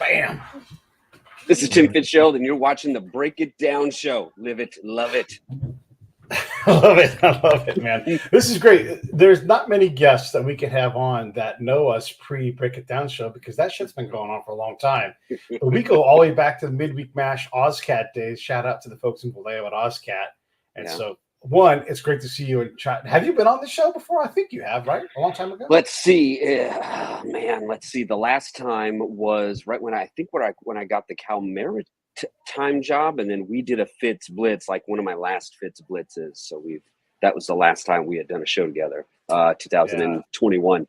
Bam. This is Tim Fitzgerald, and you're watching the Break It Down show. Live it, love it. I love it, man. This is great. There's not many guests that we can have on that know us pre-Break It Down show because that shit's been going on for a long time. But we go all the way back to the midweek MASH OzCat days. Shout out to the folks in Vallejo at OzCat. And so, one, it's great to see you in chat. Have you been on the show before? I think you have, right? A long time ago. Let's see. Let's see. The last time was right when I got the Cal Maritime job, and then we did a Fitz Blitz, like one of my last Fitz Blitzes. So that was the last time we had done a show together, 2021.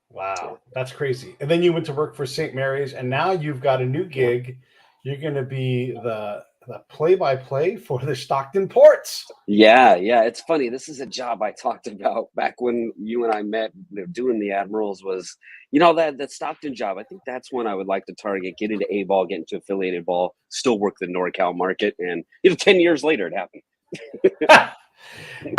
Wow, that's crazy. And then you went to work for St. Mary's, and now you've got a new gig. You're going to be the play-by-play for the Stocton Ports. Yeah. It's funny. This is a job I talked about back when you and I met doing the Admirals was, that Stockton job. I think that's when I would like to target, get into A-ball, get into affiliated ball, still work the NorCal market. And, 10 years later, it happened.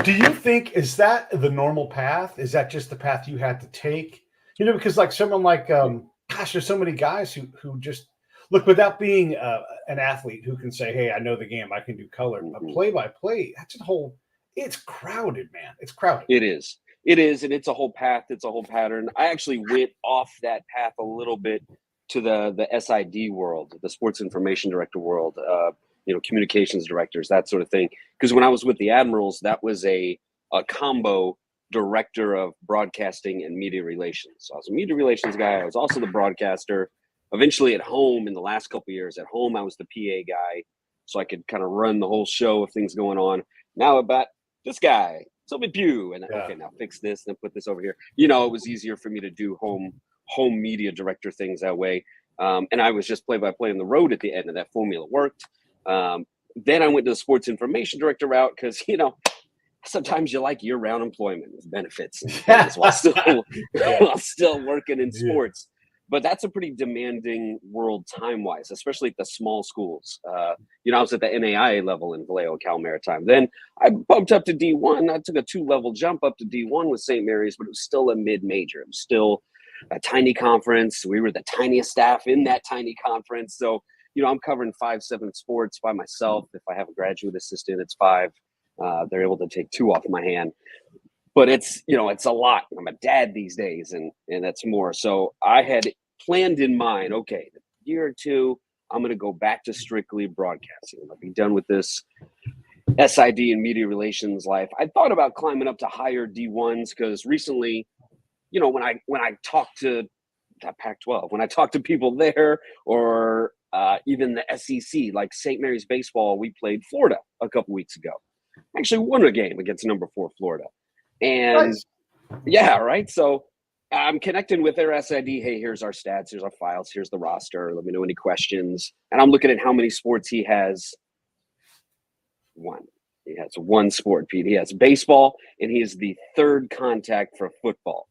Do you think, is that the normal path? Is that just the path you had to take? Because like someone like, there's so many guys who just, look, without being an athlete who can say, hey, I know the game, I can do color. But play-by-play, it's crowded, man. It's crowded. It is. And it's a whole path. It's a whole pattern. I actually went off that path a little bit to the SID world, the sports information director world, communications directors, that sort of thing. Because when I was with the Admirals, that was a combo director of broadcasting and media relations. So I was a media relations guy. I was also the broadcaster. Eventually at home, in the last couple of years, at home, I was the PA guy, so I could kind of run the whole show of things going on. Now about this guy, Sylvie Pugh, and okay, now fix this and put this over here. It was easier for me to do home media director things that way. And I was just play-by-play on the road at the end, and that formula worked. Then I went to the sports information director route because, sometimes you like year-round employment with benefits and things while still working in sports. But that's a pretty demanding world time-wise, especially at the small schools. I was at the NAIA level in Vallejo, Cal Maritime. Then I bumped up to D1. I took a 2-level jump up to D1 with St. Mary's, but it was still a mid-major. It was still a tiny conference. We were the tiniest staff in that tiny conference. So, I'm covering 5-7 sports by myself. If I have a graduate assistant, it's 5. They're able to take 2 off my hand. But it's a lot. I'm a dad these days, and that's more. So I had planned in mind, okay, a year or 2, I'm going to go back to strictly broadcasting. I'll be done with this SID and media relations life. I thought about climbing up to higher D1s because recently, when I talk to Pac-12, when I talk to people there, or even the SEC, like St. Mary's baseball, we played Florida a couple weeks ago. Actually won a game against number 4 Florida. And nice. Yeah, right. So I'm connecting with their SID. Hey, here's our stats. Here's our files. Here's the roster. Let me know any questions. And I'm looking at how many sports he has. He has 1 sport, Pete. He has baseball, and he is the 3rd contact for football.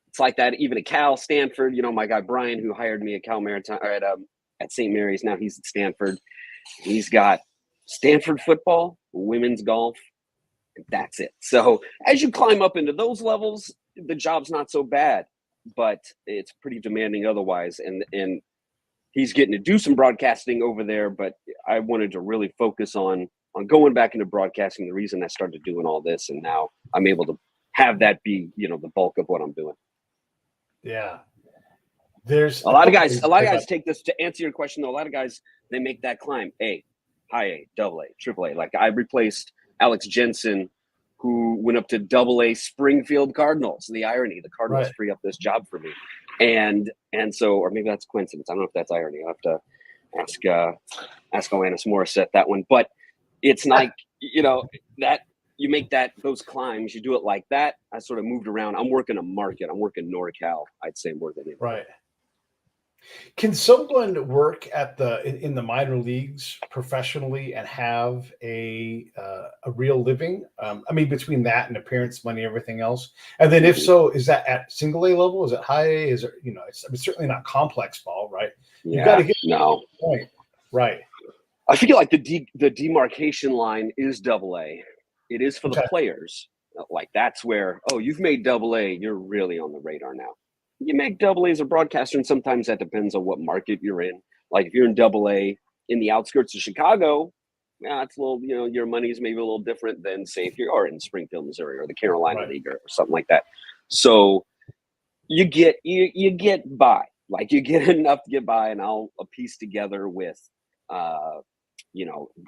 It's like that even at Cal, Stanford. My guy Brian, who hired me at Cal Maritime or at St. Mary's, now he's at Stanford. He's got Stanford football, women's golf. That's it. So as you climb up into those levels, the job's not so bad, but it's pretty demanding otherwise. And he's getting to do some broadcasting over there, but I wanted to really focus on going back into broadcasting. The reason I started doing all this, and now I'm able to have that be, the bulk of what I'm doing. Yeah. There's a lot of guys take this to answer your question. Though, a lot of guys, they make that climb, A, high A, double A, triple A. Like I replaced Alex Jensen, who went up to AA Springfield Cardinals. The irony, the Cardinals free up this job for me. And so, or maybe that's coincidence. I don't know if that's irony. I'll have to ask Alanis Morissette that one. But it's like, that you make those climbs, you do it like that. I sort of moved around. I'm working a market. I'm working NorCal, I'd say, more than anything. Right. Can someone work in the minor leagues professionally and have a real living? Between that and appearance money, everything else. And then, if so, is that at single A level? Is it high A? Is it it's certainly not complex ball, right? You've got to get no point, right? I feel like the demarcation line is AA. It is for the players. Like that's where you've made AA. You're really on the radar now. you make double A as a broadcaster, and sometimes that depends on what market you're in. Like if you're in double A in the outskirts of Chicago, yeah, it's a little, your money's maybe a little different than say if you are in Springfield, Missouri, or the Carolina League or something like that. So you get by, like you get enough to get by, and I'll piece together with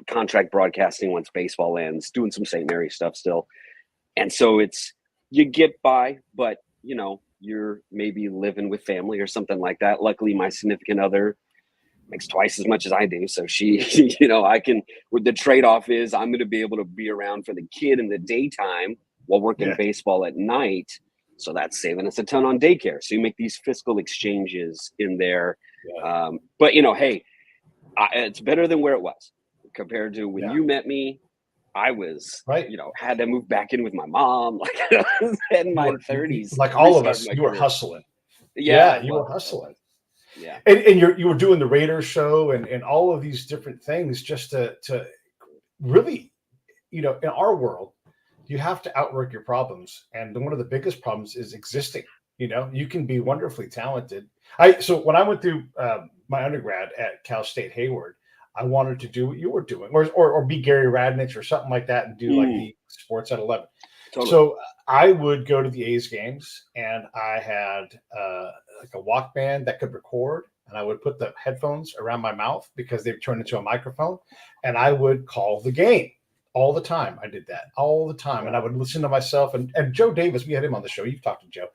contract broadcasting once baseball ends, doing some St. Mary's stuff still. And so you get by, but you're maybe living with family or something like that. Luckily, my significant other makes twice as much as I do. So she, I can, with the trade-off is I'm going to be able to be around for the kid in the daytime while working baseball at night. So that's saving us a ton on daycare. So you make these fiscal exchanges in there. Yeah. But hey, it's better than where it was compared to when you met me. I was, had to move back in with my mom, like I was in my 30s. Like all of us, you were hustling. Yeah, you were hustling. Yeah. And you were doing the Raiders show and all of these different things just to really, in our world, you have to outwork your problems. And one of the biggest problems is existing. You can be wonderfully talented. So when I went through my undergrad at Cal State Hayward, I wanted to do what you were doing, or be Gary Radnich or something like that, and do like the sports at 11. Totally. So I would go to the A's games, and I had like a Walkman that could record, and I would put the headphones around my mouth because they turned into a microphone, and I would call the game all the time. I did that all the time, and I would listen to myself. And Joe Davis, we had him on the show. You've talked to Joe.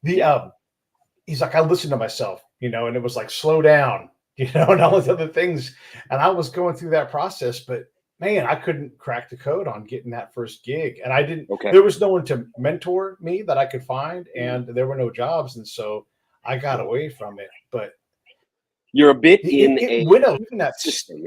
He's like, I listened to myself, and it was like, slow down. And all these other things. And I was going through that process, but man, I couldn't crack the code on getting that first gig. And I didn't, there was no one to mentor me that I could find, and there were no jobs. And so I got away from it, but you're a bit in that system.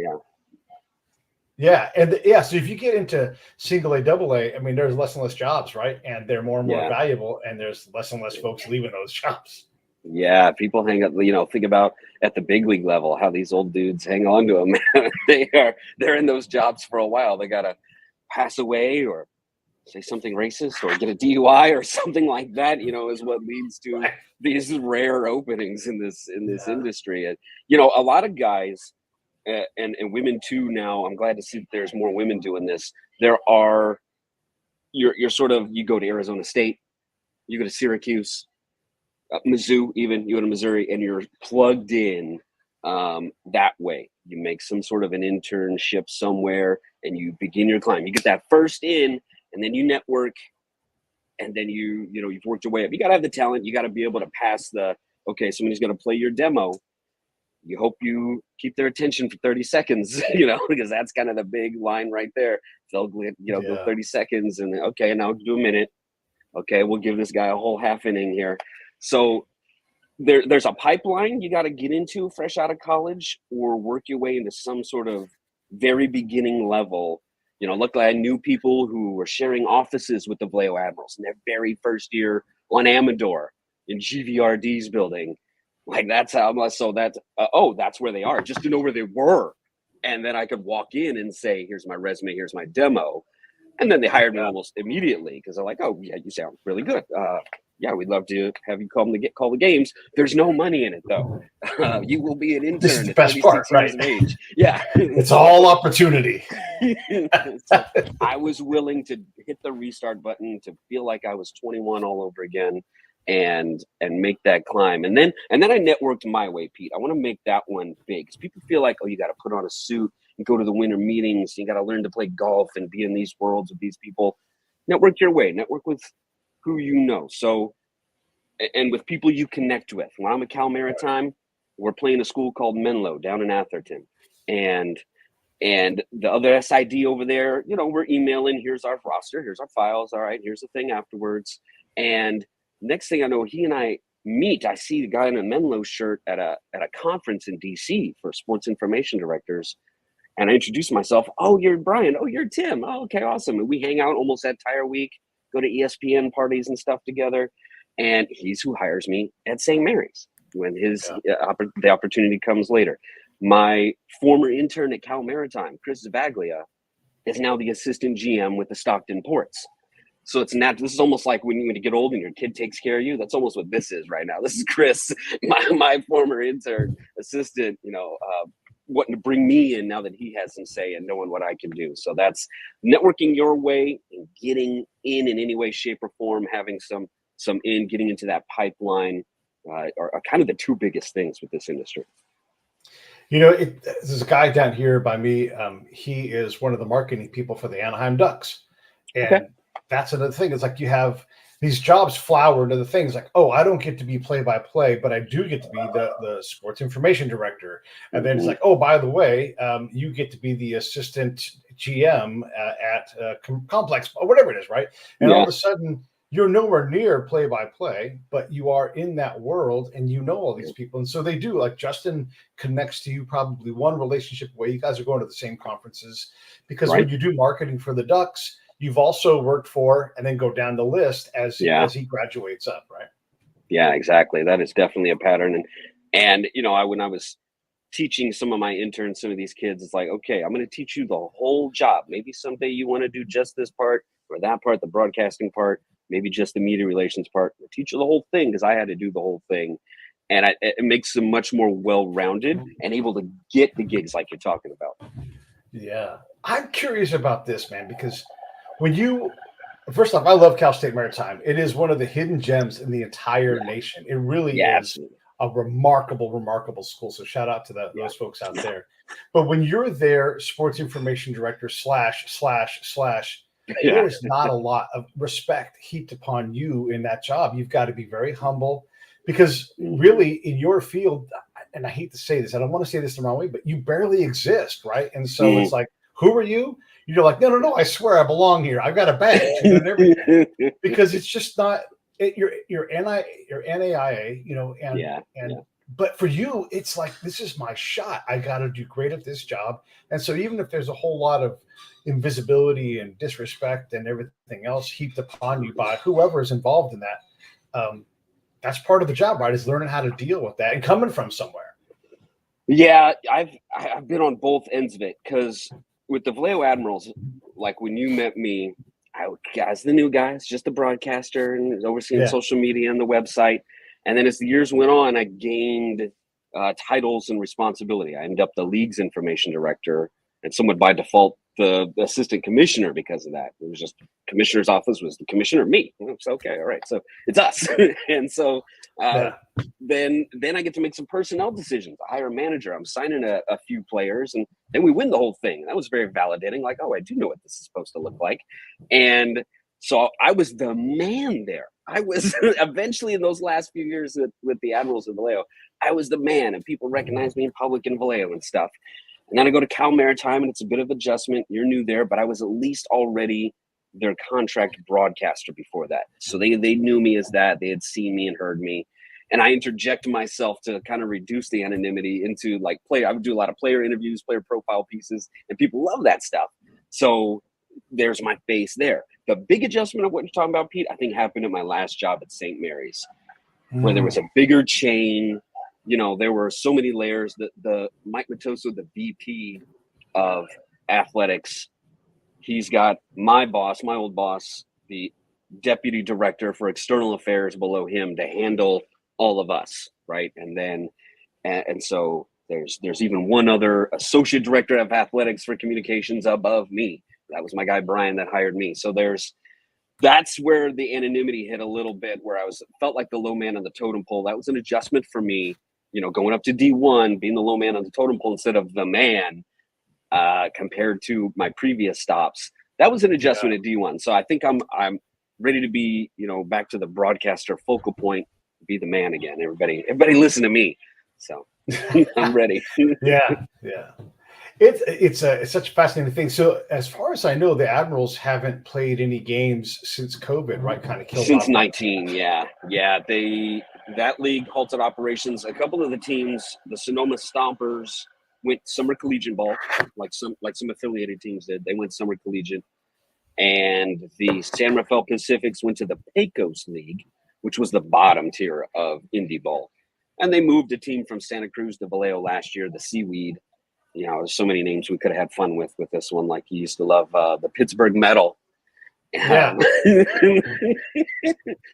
Yeah. And so if you get into single A, double A, I mean, there's less and less jobs, right? And they're more and more valuable, and there's less and less folks leaving those jobs. Yeah, people hang up. Think about at the big league level how these old dudes hang on to them. They're in those jobs for a while. They gotta pass away or say something racist or get a DUI or something like that. Is what leads to these rare openings in this industry. And a lot of guys and women too. Now I'm glad to see that there's more women doing this. There are you're sort of, you go to Arizona State, you go to Syracuse. Mizzou, even you go to Missouri, and you're plugged in that way. You make some sort of an internship somewhere, and you begin your climb. You get that first in, and then you network, and then you've worked your way up. You got to have the talent. You got to be able to pass somebody's going to play your demo. You hope you keep their attention for 30 seconds, because that's kind of the big line right there. They'll go 30 seconds, and okay, now do a minute. Okay, we'll give this guy a whole half inning here. So there's a pipeline you got to get into fresh out of college, or work your way into some sort of very beginning level. Luckily I knew people who were sharing offices with the Vallejo Admirals in their very first year on Amador in GVRD's building. Like that's how that's where they are, just to know where they were. And then I could walk in and say, here's my resume, here's my demo. And then they hired me almost immediately because they're like, oh yeah, you sound really good. Yeah, we'd love to have you call the games. There's no money in it though. You will be an intern. This is the best part, right? Years of age. Yeah, it's all opportunity. So I was willing to hit the restart button to feel like I was 21 all over again, and make that climb. And then I networked my way, Pete. I want to make that one big because people feel like, oh, you got to put on a suit and go to the winter meetings. You got to learn to play golf and be in these worlds with these people. Network your way. Network with who you know. So, and with people you connect with. When I'm at Cal Maritime, we're playing a school called Menlo down in Atherton. And the other SID over there, we're emailing, here's our roster, here's our files. All right, here's the thing afterwards. And next thing I know, he and I meet. I see the guy in a Menlo shirt at a conference in DC for sports information directors. And I introduce myself. Oh, you're Brian. Oh, you're Tim. Oh, okay, awesome. And we hang out almost that entire week, go to ESPN parties and stuff together. And he's who hires me at St. Mary's when the opportunity comes later. My former intern at Cal Maritime, Chris Zavaglia, is now the assistant GM with the Stockton Ports. So it's not. This is almost like when you get old and your kid takes care of you. That's almost what this is right now. This is Chris, my former intern assistant. Wanting to bring me in now that he has some say and knowing what I can do. So that's networking your way and getting in any way, shape, or form. Having some getting into that pipeline are kind of the two biggest things with this industry. There's a guy down here by me. He is one of the marketing people for the Anaheim Ducks. And that's another thing. It's like you have these jobs flower into the things like, oh, I don't get to be play-by-play, but I do get to be the sports information director. And then it's like, oh, by the way, you get to be the assistant GM at Complex, or whatever it is, right? And all of a sudden, you're nowhere near play-by-play, but you are in that world and you know all these people. And so they do, like Justin connects to you probably one relationship away. You guys are going to the same conferences because when you do marketing for the Ducks, you've also worked for and then go down the list as he graduates up, right? Yeah, exactly. That is definitely a pattern. And when I was teaching some of my interns, some of these kids, it's like, okay, I'm going to teach you the whole job. Maybe someday you want to do just this part or that part, the broadcasting part, maybe just the media relations part. I'll teach you the whole thing because I had to do the whole thing. And it makes them much more well-rounded and able to get the gigs like you're talking about. Yeah. I'm curious about this, man, because first off, I love Cal State Maritime. It is one of the hidden gems in the entire nation. It really is absolutely. A remarkable, remarkable school. So shout out to those folks out there. But when you're there, sports information director / there is not a lot of respect heaped upon you in that job. You've got to be very humble because really in your field, and I hate to say this, I don't want to say this the wrong way, but you barely exist, right? And so it's like, who are you? You're like, no, I swear I belong here. I've got a badge and everything. Because it's just not you're NAIA, but for you, it's like, this is my shot. I got to do great at this job. And so even if there's a whole lot of invisibility and disrespect and everything else heaped upon you by whoever is involved in that, that's part of the job, right? Is learning how to deal with that and coming from somewhere. Yeah, I've been on both ends of it because with the Vallejo Admirals, like when you met me, I was the new guy, just the broadcaster and overseeing social media and the website. And then as the years went on, I gained titles and responsibility. I ended up the league's information director and somewhat by default the assistant commissioner because of that. It was just commissioner's office was the commissioner, me. So, okay, all right. So it's us. And so then I get to make some personnel decisions. I hire a manager. I'm signing a few players and then we win the whole thing. And that was very validating. Like, oh, I do know what this is supposed to look like. And so I was the man there. I was eventually in those last few years with the Admirals of Vallejo, I was the man and people recognized me in public in Vallejo and stuff. And then I go to Cal Maritime and it's a bit of adjustment. You're new there, but I was at least already their contract broadcaster before that. So they knew me as that. They had seen me and heard me. And I interject myself to kind of reduce the anonymity into like I would do a lot of player interviews, player profile pieces, and people love that stuff. So there's my face there. The big adjustment of what you're talking about, Pete, I think happened at my last job at St. Mary's, where there was a bigger chain. There were so many layers. The Mike Matoso, the VP of athletics, he's got my old boss, the deputy director for external affairs below him to handle all of us, right? And then, and so there's even one other associate director of athletics for communications above me. That was my guy, Brian, that hired me. So that's where the anonymity hit a little bit, where I felt like the low man on the totem pole. That was an adjustment for me, going up to D1, being the low man on the totem pole instead of the man, compared to my previous stops. That was an adjustment at D1. So I think I'm ready to be, back to the broadcaster focal point, be the man again. Everybody listen to me. So I'm ready. Yeah. It's such a fascinating thing. So as far as I know, the Admirals haven't played any games since COVID, right? Kind of killed since 19. Yeah. That league halted operations. A couple of the teams, the Sonoma Stompers, went summer collegiate ball, like some affiliated teams did. They went summer collegiate, and the San Rafael Pacifics went to the Pecos League, which was the bottom tier of indie ball, and they moved a team from Santa Cruz to Vallejo last year, the Seaweed. There's so many names we could have had fun with this one. Like you used to love the Pittsburgh Metal. Yeah. The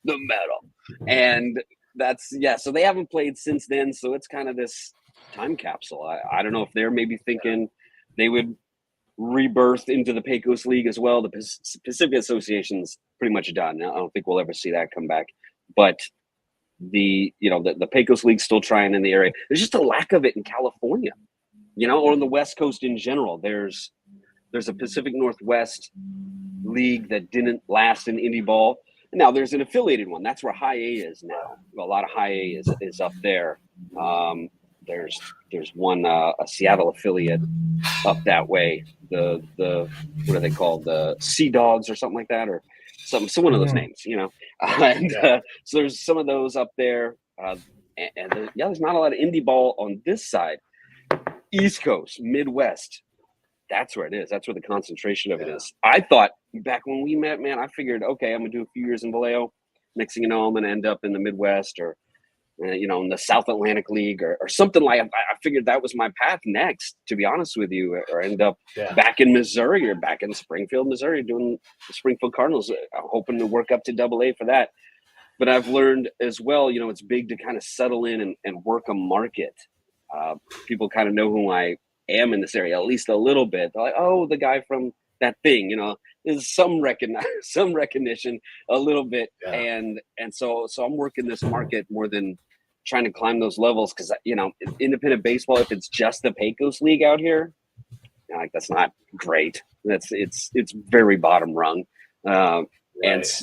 metal. And so they haven't played since then. So it's kind of this time capsule. I don't know if they're maybe thinking they would rebirth into the Pecos League as well. The Pacific Association's pretty much done. I don't think we'll ever see that come back. But the Pecos League's still trying in the area. There's just a lack of it in California, or on the West Coast in general. There's a Pacific Northwest league that didn't last in indie ball. Now there's an affiliated one. That's where High A is now. A lot of High A is up there. There's one a Seattle affiliate up that way. The what are they called? The Sea Dogs or something like that, or some one of those names, And so there's some of those up there. There's not a lot of indie ball on this side. East Coast, Midwest. That's where it is. That's where the concentration of it is. I thought back when we met, man, I figured, okay, I'm going to do a few years in Vallejo. Next thing you know, I'm going to end up in the Midwest or, in the South Atlantic League or something like that. I figured that was my path next, to be honest with you, or end up back in Missouri or back in Springfield, Missouri, doing the Springfield Cardinals. I'm hoping to work up to AA for that. But I've learned as well, it's big to kind of settle in and work a market. People kind of know who I am in this area, at least a little bit. They're like, oh, the guy from that thing, there's some recognition a little bit. And so I'm working this market more than trying to climb those levels. Cause independent baseball, if it's just the Pecos League out here, that's not great. It's very bottom rung. And it's,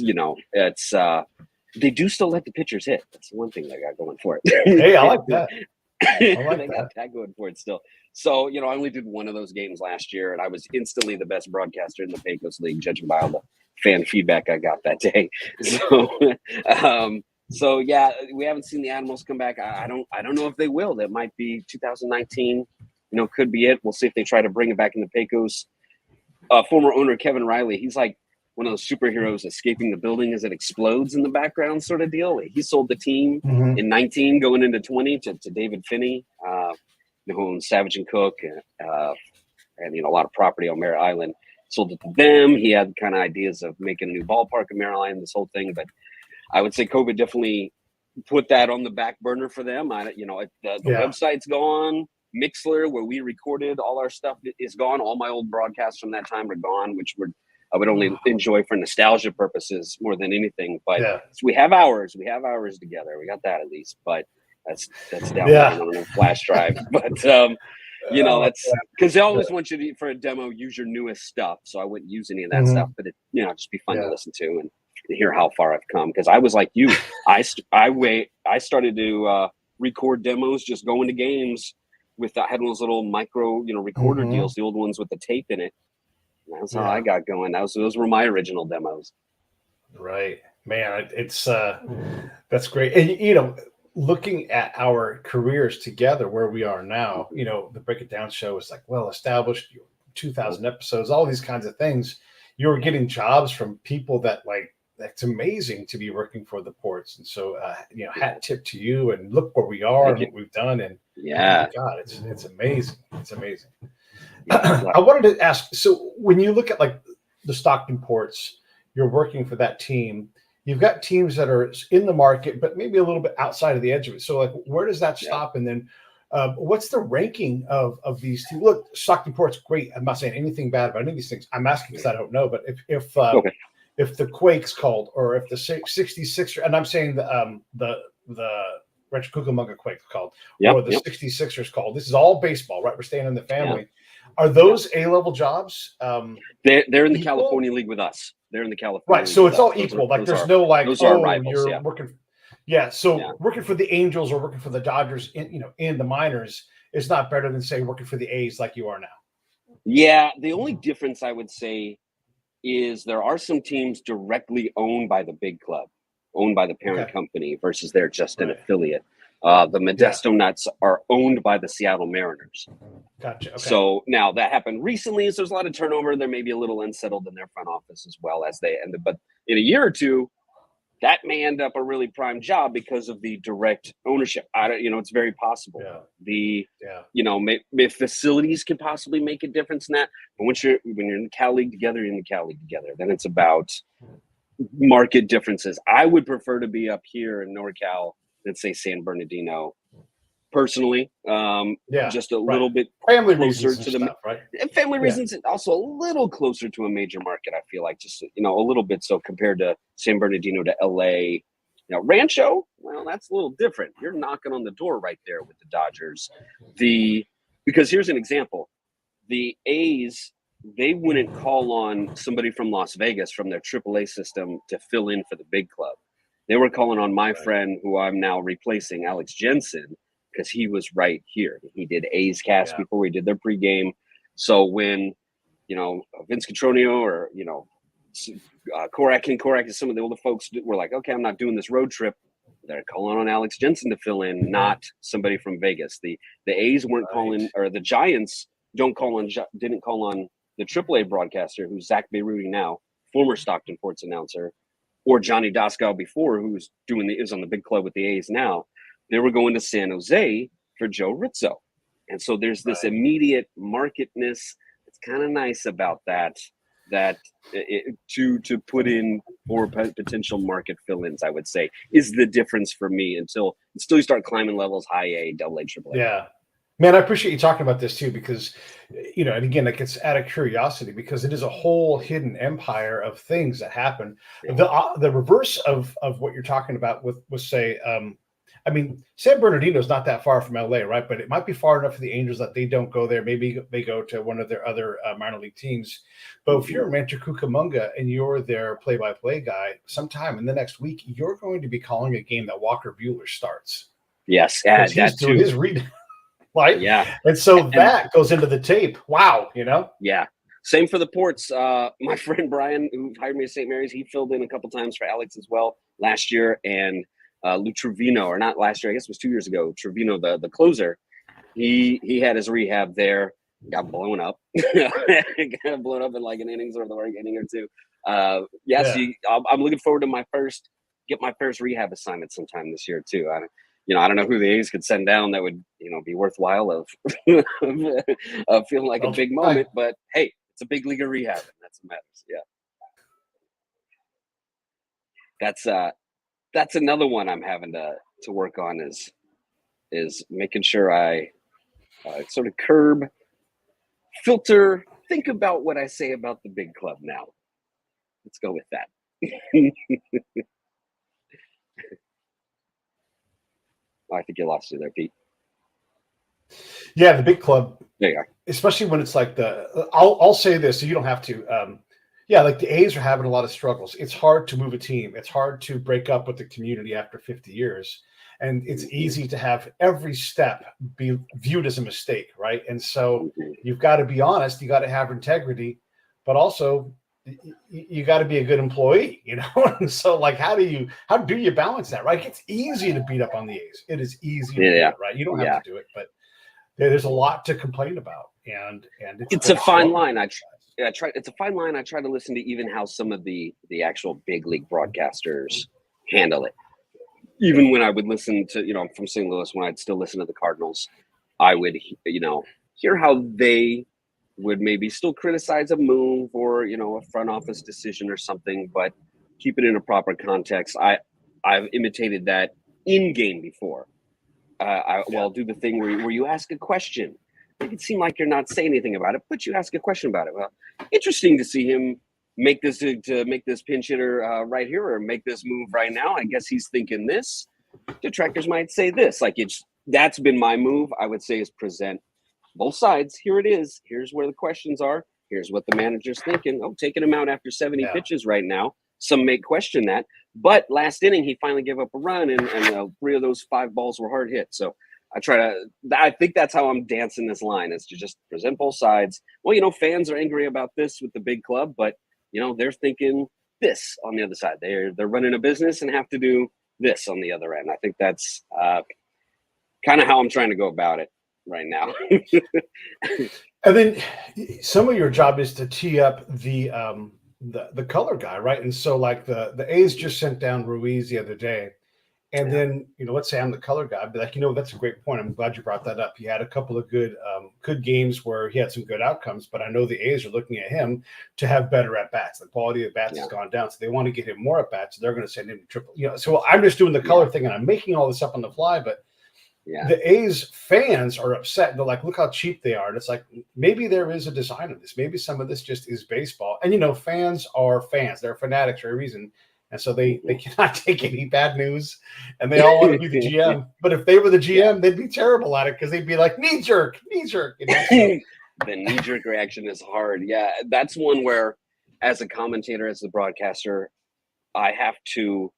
they do still let the pitchers hit. That's the one thing they got going for it. Hey, I like that. They got that going for it still. So, I only did one of those games last year, and I was instantly the best broadcaster in the Pecos League, judging by all the fan feedback I got that day. So, we haven't seen the Admirals come back. I don't know if they will. That might be 2019. Could be it. We'll see if they try to bring it back in the Pecos. Former owner Kevin Riley, he's like one of those superheroes escaping the building as it explodes in the background sort of deal. He sold the team in 19 going into 20 to David Finney, who owns Savage and Cook and a lot of property on Merritt Island. Sold it to them. He had kind of ideas of making a new ballpark in Merritt Island, this whole thing. But I would say COVID definitely put that on the back burner for them. The website's gone. Mixler, where we recorded all our stuff, is gone. All my old broadcasts from that time are gone, which I would only enjoy for nostalgia purposes more than anything. But so we have hours. We have hours together. We got that at least. But that's down on a flash drive. But that's because they always want you to, for a demo, use your newest stuff. So I wouldn't use any of that stuff. But it just be fun to listen to and hear how far I've come. Because I was like you. I started to record demos, just going to games with I had one of those little micro recorder deals, the old ones with the tape in it. That's how I got going. Those were my original demos. Right, man. It's that's great. And looking at our careers together, where we are now, the Break It Down show is like well established, 2,000 episodes, all these kinds of things. You were getting jobs from people that that's amazing to be working for the Ports. And so, hat tip to you. And look where we are and what we've done. And oh my God, it's amazing. It's amazing. I wanted to ask, so when you look at the Stockton Ports, you're working for that team. You've got teams that are in the market, but maybe a little bit outside of the edge of it. So where does that stop? And then what's the ranking of these teams? Look, Stockton Ports, great. I'm not saying anything bad about any of these things. I'm asking because I don't know. But if the Quakes called, or if the 66ers, and I'm saying the Rancho Cucamonga Quakes called, or the 66ers called. This is all baseball, right? We're staying in the family. Are those A-level jobs? They're in the California League with us. They're in the California League. Right, so it's all equal. There's no those are rivals, you're working. Working for the Angels or working for the Dodgers in the minors is not better than say working for the A's like you are now. Yeah, the only difference I would say is there are some teams directly owned by the big club, owned by the parent company versus they're just an affiliate. The Modesto Nuts are owned by the Seattle Mariners. Gotcha. Okay. So now that happened recently, so there's a lot of turnover. There may be a little unsettled in their front office as well as they ended. But in a year or two, that may end up a really prime job because of the direct ownership. I don't, it's very possible. Facilities could possibly make a difference in that. But when you're in the Cal League together, you're in the Cal League together. Then it's about market differences. I would prefer to be up here in NorCal than say San Bernardino. Personally, just a little bit family closer reasons to the stuff, right? And family reasons, and also a little closer to a major market. I feel like just a little bit so compared to San Bernardino to LA. Rancho, well, that's a little different. You're knocking on the door right there with the Dodgers. Because here's an example: the A's, they wouldn't call on somebody from Las Vegas from their AAA system to fill in for the big club. They were calling on my friend, who I'm now replacing, Alex Jensen, because he was right here. He did A's cast before we did their pregame. So when, Vince Cotroneo or, Korak and some of the older folks were like, okay, I'm not doing this road trip, they're calling on Alex Jensen to fill in, not somebody from Vegas. The A's weren't calling, or the Giants didn't call on the AAA broadcaster, who's Zach Beirudi now, former Stockton Ports announcer, or Johnny Doskow before, who was is on the big club with the A's now. They were going to San Jose for Joe Rizzo. And so there's this immediate marketness. It's kind of nice about that to put in for potential market fill-ins, I would say, is the difference for me until you start climbing levels, high A, AA, AAA. Yeah. Man, I appreciate you talking about this too, because, and again, it gets out of curiosity, because it is a whole hidden empire of things that happen. Yeah. The reverse of what you're talking about with say, San Bernardino is not that far from LA, right? But it might be far enough for the Angels that they don't go there. Maybe they go to one of their other minor league teams. But if you're in Rancho Cucamonga and you're their play-by-play guy, sometime in the next week, you're going to be calling a game that Walker Buehler starts. Yes, he's doing his read, right? Yeah, and so that goes into the tape. Wow, Yeah. Same for the Ports. My friend Brian, who hired me at St. Mary's, he filled in a couple times for Alex as well last year, and Lou Trevino, or not last year, I guess it was 2 years ago, Trevino, the closer, he had his rehab there, got blown up. Got blown up in like an innings or the inning or two. I'm looking forward to get my first rehab assignment sometime this year too. I don't know who the A's could send down that would, be worthwhile of feeling like a big moment, but hey, it's a big league of rehab, and that's what matters. Yeah. That's another one I'm having to work on is making sure I sort of curb, filter, think about what I say about the big club now. Let's go with that. I think you lost it there, Pete. Yeah, the big club. There you are. Especially when it's like I'll say this, so you don't have to. Like the A's are having a lot of struggles. It's hard to move a team. It's hard to break up with the community after 50 years. And it's easy to have every step be viewed as a mistake, right? And so you've got to be honest. You got to have integrity, but also you got to be a good employee, And so, like, how do you balance that, right? It's easy to beat up on the A's. It is easy to do it, right? You don't have to do it, but there's a lot to complain about, and it's a fine line. It's a fine line. I try to listen to even how some of the actual big league broadcasters handle it. Even when I would listen to, I'm from St. Louis, when I'd still listen to the Cardinals, I would, hear how they would maybe still criticize a move or, a front office decision or something, but keep it in a proper context. I've imitated that in game before. I'll do the thing where you ask a question. Make it seem like you're not saying anything about it, but you ask a question about it. Well, interesting to see him make this pinch hitter right here, or make this move right now. I guess he's thinking this. Detractors might say this. That's been my move. I would say is present both sides. Here it is. Here's where the questions are. Here's what the manager's thinking. Oh, taking him out after 70 pitches right now. Some may question that, but last inning he finally gave up a run, and 3 of those 5 balls were hard hit. So I think that's how I'm dancing this line, is to just present both sides. Well, fans are angry about this with the big club, but they're thinking this on the other side. They're running a business and have to do this on the other end. I think that's kind of how I'm trying to go about it right now. And then some of your job is to tee up the the color guy, right? And so like the A's just sent down Ruiz the other day. And then, let's say I'm the color guy. I'd be like, that's a great point. I'm glad you brought that up. He had a couple of good games where he had some good outcomes, but I know the A's are looking at him to have better at bats. The quality of bats has gone down, so they want to get him more at bats. So they're going to send him to triple. So I'm just doing the color thing, and I'm making all this up on the fly. But the A's fans are upset. They're like, look how cheap they are. And it's like, maybe there is a design of this. Maybe some of this just is baseball. And fans are fans. They're fanatics for a reason. And so they cannot take any bad news, and they all want to be the GM. But if they were the GM, they'd be terrible at it because they'd be like, knee jerk. The knee-jerk reaction is hard. Yeah, that's one where, as a commentator, as a broadcaster, I have to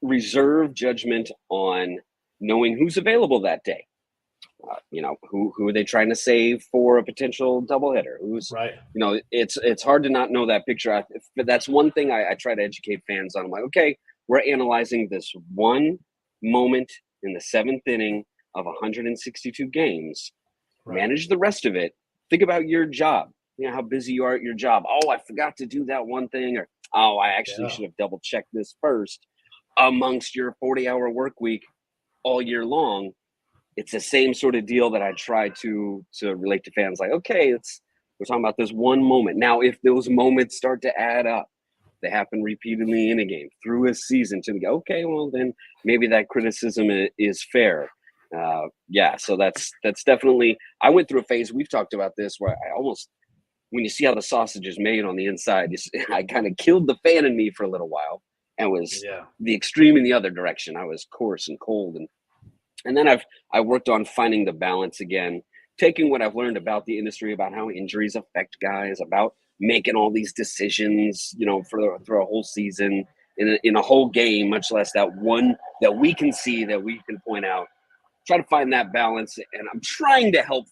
reserve judgment on knowing who's available that day. Who are they trying to save for a potential doubleheader? Who's right? It's hard to not know that picture. But that's one thing I try to educate fans on. I'm like, okay, we're analyzing this one moment in the seventh inning of 162 games. Right. Manage the rest of it. Think about your job. How busy you are at your job. Oh, I forgot to do that one thing, or I actually should have double checked this first. Amongst your 40-hour work week all year long. It's the same sort of deal that I try to relate to fans. Like, okay, we're talking about this one moment. Now, if those moments start to add up, they happen repeatedly in a game through a season, to go, okay, well, then maybe that criticism is fair. So that's definitely. I went through a phase. We've talked about this where I almost, when you see how the sausage is made on the inside, I kind of killed the fan in me for a little while and was the extreme in the other direction. I was coarse and cold and then I worked on finding the balance again, taking what I've learned about the industry, about how injuries affect guys, about making all these decisions, through a whole season, in a whole game, much less that one that we can see, that we can point out. Try to find that balance, and I'm trying to help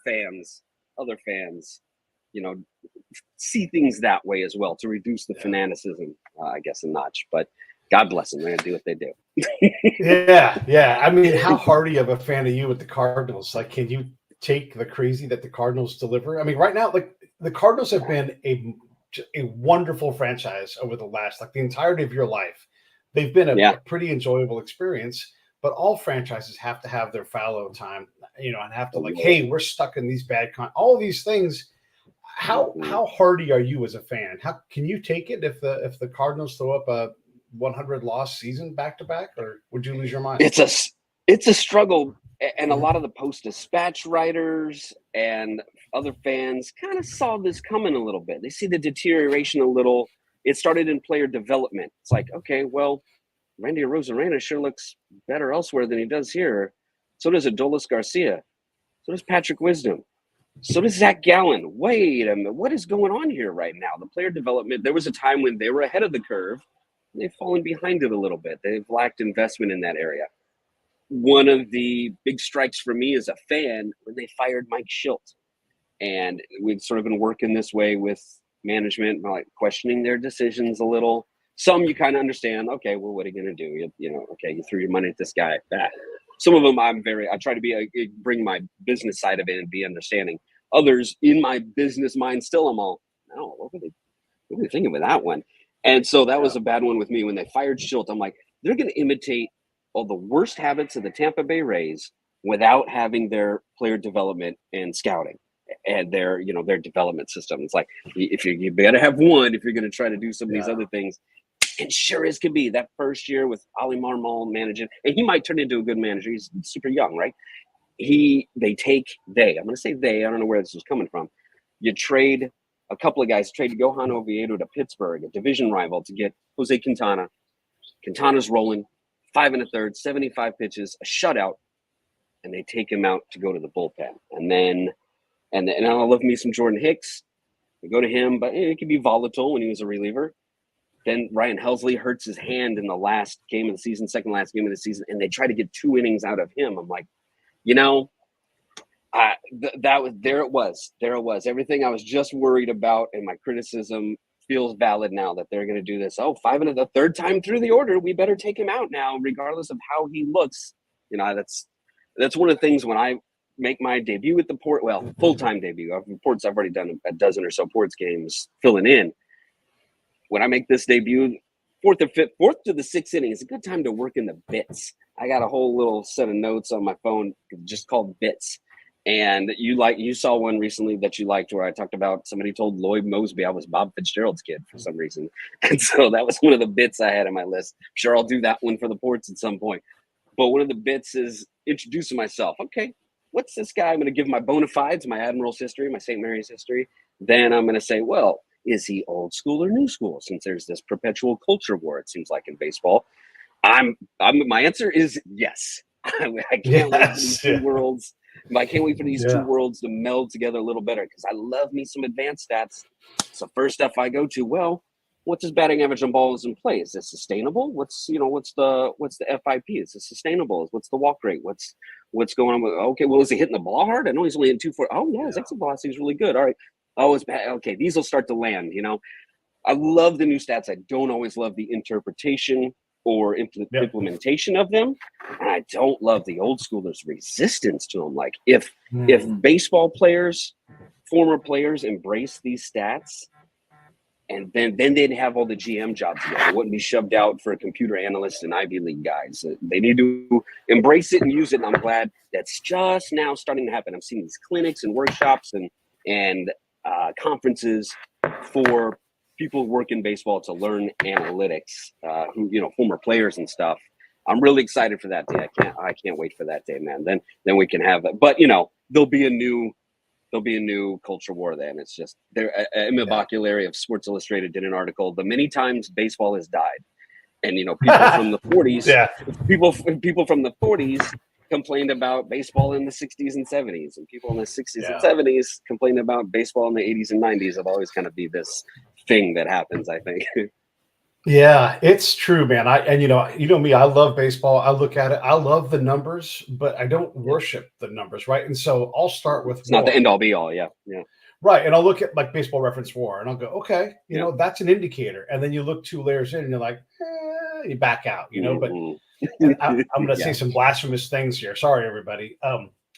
other fans, see things that way as well, to reduce the fanaticism, I guess, a notch. But God bless them. They're going to do what they do. Yeah. I mean, how hardy of a fan are you with the Cardinals? Like, can you take the crazy that the Cardinals deliver? I mean, right now, like, the Cardinals have been a wonderful franchise over the last, like, the entirety of your life. They've been a pretty enjoyable experience, but all franchises have to have their fallow time, and have to hey, we're stuck in these bad all these things. How hardy are you as a fan? How can you take it if the Cardinals throw up a 100 loss season back to back, or would you lose your mind? It's a struggle, and a lot of the Post-Dispatch writers and other fans kind of saw this coming a little bit. They see the deterioration a little. It started in player development. It's like, okay, well, Randy Arozarena sure looks better elsewhere than he does here. So does Adolis Garcia. So does Patrick Wisdom. So does Zach Gallen. Wait a minute, what is going on here right now? The player development, there was a time when they were ahead of the curve. They've fallen behind it a little bit. They've lacked investment in that area. One of the big strikes for me as a fan, when they fired Mike Schilt. And we've sort of been working this way with management, like questioning their decisions a little. Some you kind of understand. Okay, well, what are you going to do? Okay, you threw your money at this guy. That. Some of them I try to bring my business side of it and be understanding. Others, in my business mind, still I'm all, no, what were they thinking with that one? And so that was a bad one with me. When they fired Schilt, I'm like, they're going to imitate all the worst habits of the Tampa Bay Rays without having their player development and scouting and their development system. It's like, if you got to have one if you're going to try to do some of these other things. And sure as could be, that first year with Ali Marmol managing, and he might turn into a good manager. He's super young, right? I'm going to say they, I don't know where this is coming from. You trade a couple of guys, trade Johan Oviedo to Pittsburgh, a division rival, to get Jose Quintana. Quintana's rolling, 5 1/3, 75 pitches, a shutout, and they take him out to go to the bullpen. And I love me some Jordan Hicks. We go to him, but it could be volatile when he was a reliever. Then Ryan Helsley hurts his hand in the last game of the season, second last game of the season, and they try to get 2 innings out of him. I'm like, there it was. Everything I was just worried about, and my criticism feels valid now that they're going to do this. 5 and the third time through the order, we better take him out now, regardless of how he looks. That's one of the things when I make my debut at the Port, full-time debut. I've already done a dozen or so Ports games filling in. when I make this debut, fourth to the sixth inning is a good time to work in the bits. I got a whole little set of notes on my phone just called bits. And you saw one recently that you liked where I talked about somebody told Lloyd Mosby I was Bob Fitzgerald's kid for some reason. And so that was one of the bits I had on my list. I'm sure I'll do that one for the Ports at some point. But one of the bits is introducing myself. Okay, what's this guy? I'm going to give my bona fides, my Admirals history, my St. Mary's history. Then I'm going to say, well, is he old school or new school? Since there's this perpetual culture war, it seems like in baseball. My answer is yes. I can't wait for these two worlds. I can't wait for these two worlds to meld together a little better because I love me some advanced stats. So first stuff I go to, well, what's his batting average on balls in play? Is this sustainable? What's the FIP? Is this sustainable? What's the walk rate? What's going on with, okay, well, is he hitting the ball hard? I know he's only in 2-4. Oh yeah, his exit velocity is really good. All right. Oh, it's bad. Okay, these will start to land, I love the new stats. I don't always love the interpretation or implementation of them. And I don't love the old schoolers' resistance to them. Like if baseball players, former players embrace these stats, and then they'd have all the GM jobs together. It wouldn't be shoved out for computer analysts and Ivy League guys. They need to embrace it and use it. And I'm glad that's just now starting to happen. I'm seeing these clinics and workshops and conferences for people who work in baseball to learn analytics, former players and stuff. I'm really excited for that day. I can't wait for that day, man. Then we can have it. But there'll be a new culture war then. It's just there. Emma Bocculari of Sports Illustrated did an article, the many times baseball has died. And people from the 40s, people from the 40s complained about baseball in the 60s and 70s, and people in the 60s and 70s complained about baseball in the 80s and 90s. It'll always kind of be this thing that happens, I think. Yeah, it's true, man. You know me, I love baseball. I look at it. I love the numbers, but I don't worship the numbers, right? And so I'll start with it's not the end all be all, yeah. Right. And I'll look at like Baseball Reference WAR and I'll go, okay, that's an indicator. And then you look 2 layers in and you're like, you back out, but I'm going to say some blasphemous things here. Sorry, everybody.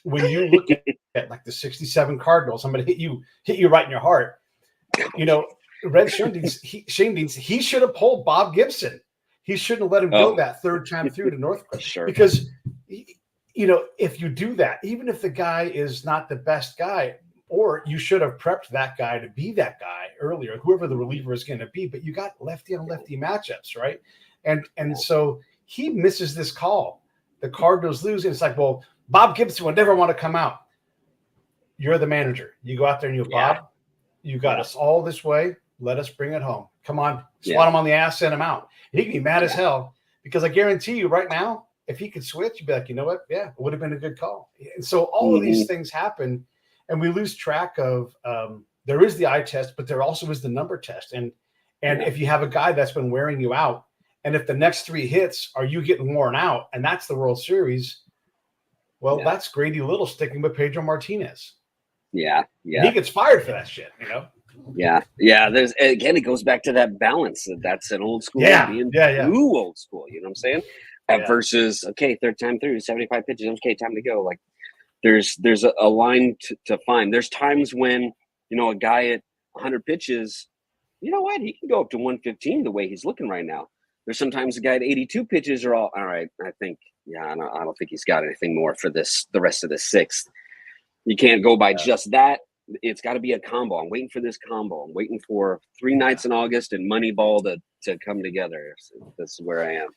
When you look at like the 67 Cardinals, I'm going to hit you right in your heart. Red Schoendienst, he should have pulled Bob Gibson. He shouldn't have let him go that third time through to Northcliffe. Sure. Because, if you do that, even if the guy is not the best guy, or you should have prepped that guy to be that guy earlier, whoever the reliever is going to be, but you got lefty on lefty matchups, right? And so he misses this call. The Cardinals lose, and it's like, well, Bob Gibson would never want to come out. You're the manager. You go out there and you go, Bob, you got us all this way. Let us bring it home. Come on, swat him on the ass, send him out. And he can be mad as hell because I guarantee you right now, if he could switch, you'd be like, you know what? Yeah, it would have been a good call. And so all of these things happen, and we lose track of there is the eye test, but there also is the number test. And if you have a guy that's been wearing you out, and if the next 3 hits are you getting worn out, and that's the World Series, well, that's Grady Little sticking with Pedro Martinez. Yeah. And he gets fired for that shit, Yeah. There's again, it goes back to that balance. That's an old school being too old school. You know what I'm saying? Versus third time through, 75 pitches. Okay, time to go. Like there's a line to find. There's times when a guy at 100 pitches, you know what, he can go up to 115 the way he's looking right now. There's sometimes a guy at 82 pitches are all right. I think I don't think he's got anything more for the rest of the 6th. You can't go by just that. It's got to be a combo. I'm waiting for this combo. I'm waiting for 3 nights in August and Moneyball to come together. So this is where I am.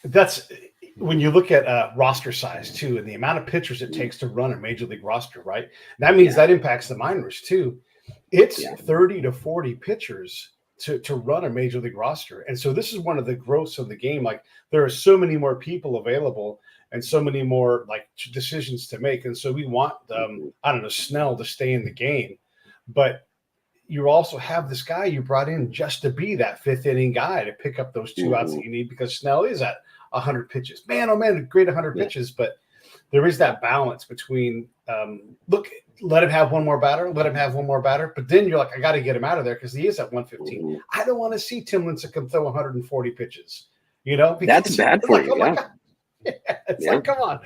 That's when you look at roster size too, and the amount of pitchers it takes to run a major league roster, right? That means that impacts the minors too. It's 30 to 40 pitchers to run a major league roster. And so this is one of the growths of the game. Like there are so many more people available and so many more like decisions to make. And so we want, Snell to stay in the game, but you also have this guy you brought in just to be that 5th inning guy to pick up those 2 outs that you need because Snell is at 100 pitches. Man, oh man, great 100 pitches. But there is that balance between, let him have one more batter. But then you're like, I got to get him out of there because he is at 115. I don't want to see Tim Lincecum throw 140 pitches, because that's bad for you. It's like, come on.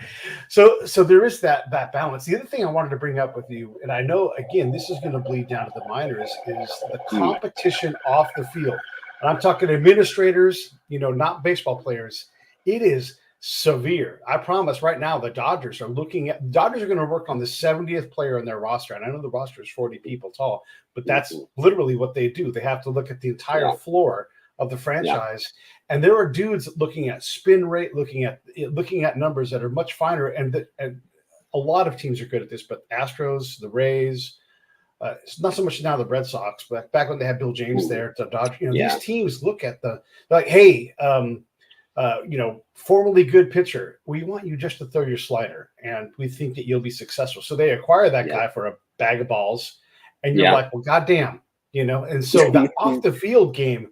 So there is that balance. The other thing I wanted to bring up with you, and I know again this is going to bleed down to the minors, is the competition off the field. And I'm talking administrators, not baseball players. It is severe. I promise right now the Dodgers are going to work on the 70th player on their roster. And I know the roster is 40 people tall, but that's literally what they do. They have to look at the entire floor of the franchise. And there are dudes looking at spin rate, looking at numbers that are much finer. And a lot of teams are good at this, but Astros, the Rays, it's not so much now the Red Sox, but back when they had Bill James there to Dodge, these teams look at hey, formerly good pitcher, we want you just to throw your slider, and we think that you'll be successful. So they acquire that guy for a bag of balls, and you're like, well, goddamn, And so that off the field game,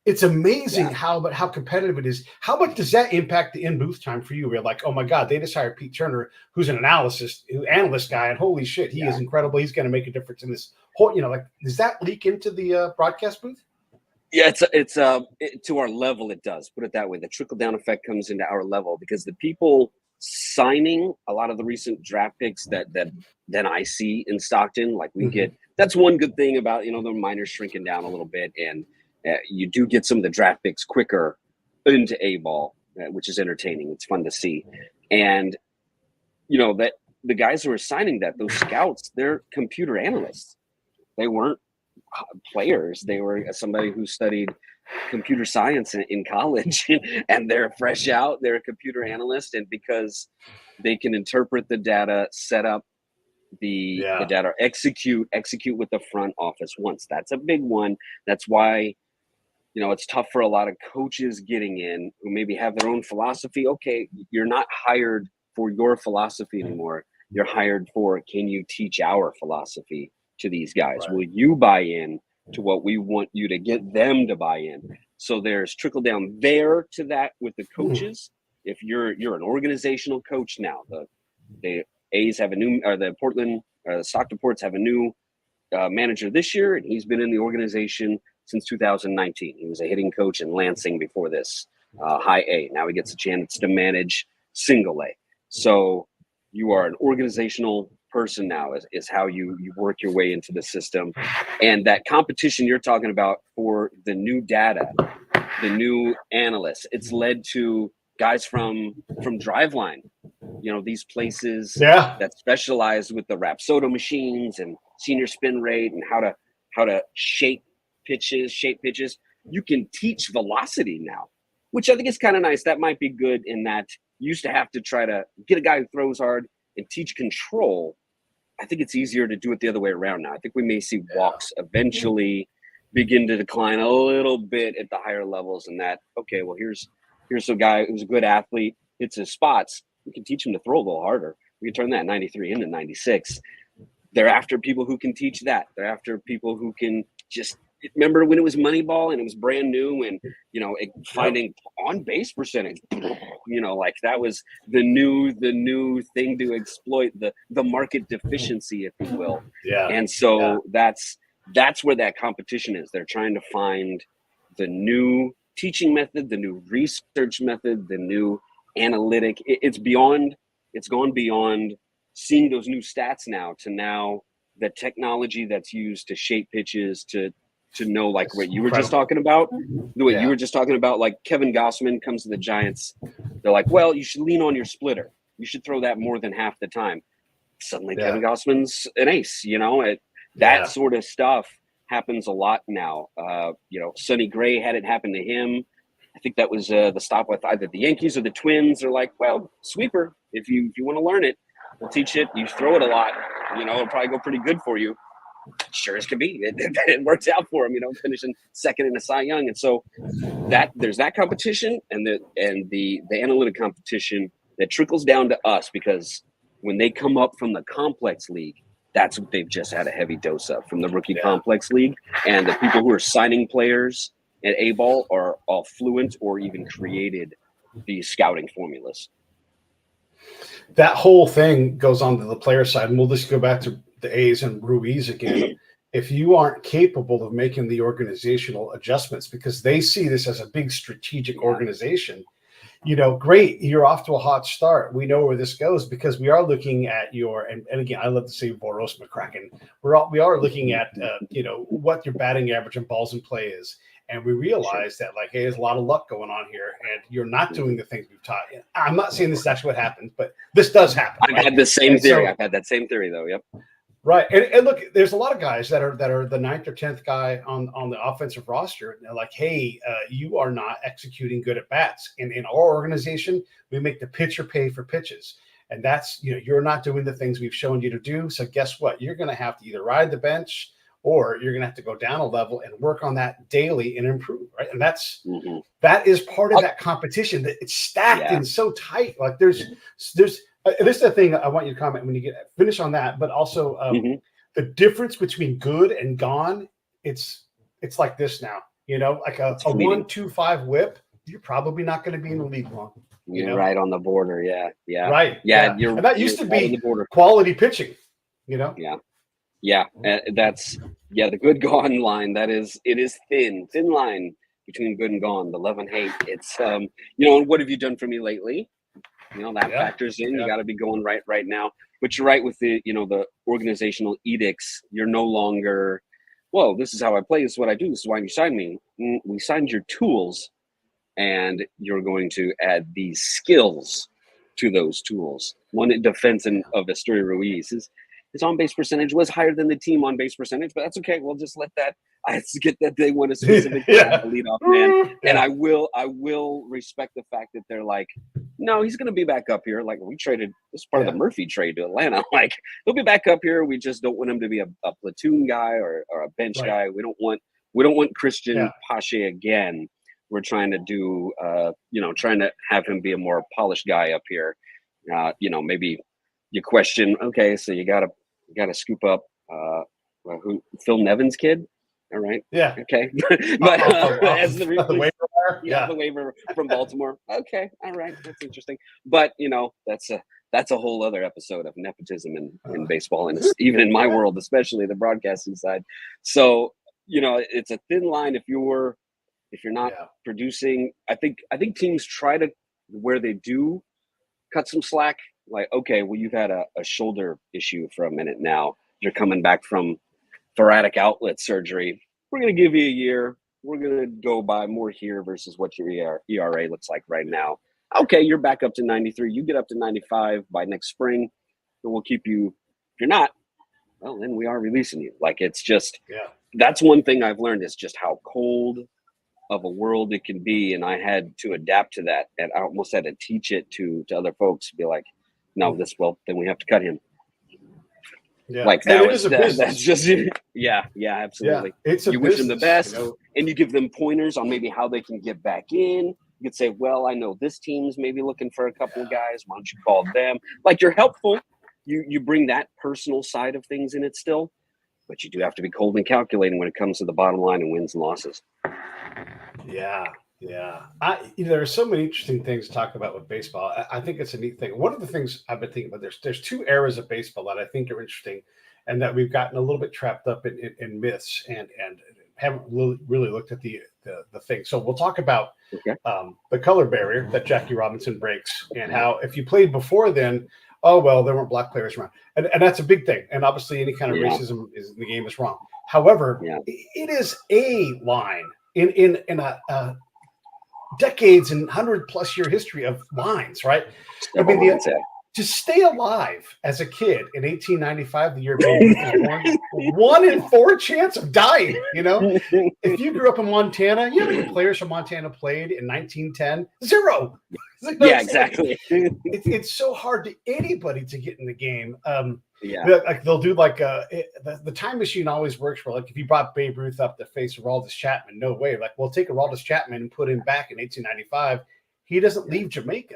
it's amazing how competitive it is. How much does that impact the in-booth time for you? We're like, oh my God, they just hired Pete Turner, who's an analyst guy, and holy shit, he is incredible. He's going to make a difference in this whole, does that leak into the broadcast booth? Yeah, it's to our level. It does. Put it that way. The trickle down effect comes into our level because the people signing a lot of the recent draft picks that I see in Stockton, like we get. That's one good thing about the minors shrinking down a little bit, and you do get some of the draft picks quicker into A-ball, which is entertaining. It's fun to see. And, that the guys who are signing those scouts, they're computer analysts. They weren't players. They were somebody who studied computer science in college, and they're fresh out. They're a computer analyst. And because they can interpret the data, set up the data, execute with the front office once. That's a big one. That's why it's tough for a lot of coaches getting in who maybe have their own philosophy. Okay, you're not hired for your philosophy anymore. You're hired for, can you teach our philosophy to these guys? Right. Will you buy in to what we want you to get them to buy in? So there's trickle down there to that with the coaches. If you're an organizational coach now, the A's have a new, or the Stockton Ports have a new manager this year, and he's been in the organization since 2019. He was a hitting coach in Lansing before this, high A. Now he gets a chance to manage single A. So you are an organizational person now is how you work your way into the system. And that competition you're talking about for the new data, the new analysts, it's led to guys from Driveline, these places that specialize with the Rapsodo machines and senior spin rate and how to shape pitches. You can teach velocity now, which I think is kind of nice. That might be good in that you used to have to try to get a guy who throws hard and teach control. I think it's easier to do it the other way around now. I think we may see walks eventually begin to decline a little bit at the higher levels, and that, okay, well, here's a guy who's a good athlete, hits his spots. We can teach him to throw a little harder. We can turn that 93 into 96. They're after people who can teach that. They're after people who can just remember when it was Moneyball and it was brand new and, finding on base percentage, like that was the new thing to exploit, the market deficiency, if you will. Yeah. And so that's where that competition is. They're trying to find the new teaching method, the new research method, the new analytic. It's gone beyond seeing those new stats now to now the technology that's used to shape pitches to know, like what you were just talking about, you were just talking about, like Kevin Gossman comes to the Giants. They're like, well, you should lean on your splitter. You should throw that more than half the time. Suddenly Kevin Gossman's an ace, that sort of stuff happens a lot now. Sonny Gray had it happen to him. I think that was the stop with either the Yankees or the Twins. Are like, well, sweeper, if you want to learn it, we'll teach it. You throw it a lot, it'll probably go pretty good for you. Sure as can be. It worked out for him, finishing second in a Cy Young. And so that there's that competition and the analytic competition that trickles down to us, because when they come up from the complex league, that's what they've just had a heavy dose of from the rookie complex league. And the people who are signing players at A-ball are all fluent or even created these scouting formulas. That whole thing goes on to the player side, and we'll just go back to the A's and Ruiz again. If you aren't capable of making the organizational adjustments, because they see this as a big strategic organization, great, you're off to a hot start. We know where this goes because we are looking at and again, I love to say Boros McCracken. We are looking at, what your batting average and balls in play is. And we realize that, like, hey, there's a lot of luck going on here, and you're not doing the things we've taught you. I'm not saying this is actually what happens, but this does happen. I've had the same theory. I've had that same theory, though. Yep. Right. And look, there's a lot of guys that are the 9th or 10th guy on the offensive roster. And they're like, hey, you are not executing good at bats. And in our organization, we make the pitcher pay for pitches. And that's, you're not doing the things we've shown you to do. So guess what? You're going to have to either ride the bench or you're going to have to go down a level and work on that daily and improve. Right. And that is part of that competition, that it's stacked and so tight. Like there's this is the thing I want you to comment when you finish on that, but also the difference between good and gone. It's like this now, like a 1-2-5 whip. You're probably not going to be in the league long. You're right on the border. Yeah. Right. Yeah. And that used to be quality pitching, Yeah. That's the good gone line. It is thin line between good and gone, the love and hate. It's, and what have you done for me lately? That factors in. You got to be going right now. But you're right with the organizational edicts. You're no longer, well, this is how I play. This is what I do. This is why you signed me. We signed your tools, and you're going to add these skills to those tools. One in defense of Estuary Ruiz, his on-base percentage was higher than the team on-base percentage, but that's okay. We'll just let that. I get that they want a specific leadoff man, and I will respect the fact that they're like, no, he's going to be back up here. Like we traded this part of the Murphy trade to Atlanta. Like he'll be back up here. We just don't want him to be a platoon guy or a bench guy. We don't want Christian Pache again. We're trying to do, trying to have him be a more polished guy up here. Maybe you question, okay, so you gotta scoop up Phil Nevin's kid. All right. Yeah. Okay. But as the waiver wire? the waiver from Baltimore. Okay. All right. That's interesting. But that's a whole other episode of nepotism in baseball, and even in my world, especially the broadcasting side. So it's a thin line if you're not producing. I think teams try to, where they do cut some slack. Like, okay, well, you've had a shoulder issue for a minute now. You're coming back from thoracic outlet surgery. We're going to give you a year. We're going to go by more here versus what your ERA looks like right now. Okay, you're back up to 93. You get up to 95 by next spring, and we'll keep you. If you're not, well, then we are releasing you. Like, it's just that's one thing I've learned is just how cold of a world it can be, and I had to adapt to that, and I almost had to teach it to other folks to be like, no, then we have to cut him. Yeah. Like that's just absolutely. Yeah, it's you wish them the best, and you give them pointers on maybe how they can get back in. You could say, well, I know this team's maybe looking for a couple of guys. Why don't you call them? Like, you're helpful. You bring that personal side of things in it still, but you do have to be cold and calculating when it comes to the bottom line and wins and losses. Yeah. There are so many interesting things to talk about with baseball. I think it's a neat thing. One of the things I've been thinking about, there's two eras of baseball that I think are interesting, and that we've gotten a little bit trapped up in myths and haven't really looked at the thing. So we'll talk about the color barrier that Jackie Robinson breaks, and how if you played before then, oh well, there weren't black players around, and that's a big thing. And obviously, any kind of racism in the game is wrong. However, it is a line in a decades and 100+ year history of lines, right? I mean, to stay alive as a kid in 1895, the year Babe Ruth was born, 1 in 4 chance of dying. If you grew up in Montana, how many players from Montana played in 1910? 0. Exactly. It's so hard to anybody to get in the game. Like they'll do the time machine always works where, like, if you brought Babe Ruth up to face Aroldis Chapman, no way. Like, we'll take Aroldis Chapman and put him back in 1895. He doesn't leave Jamaica.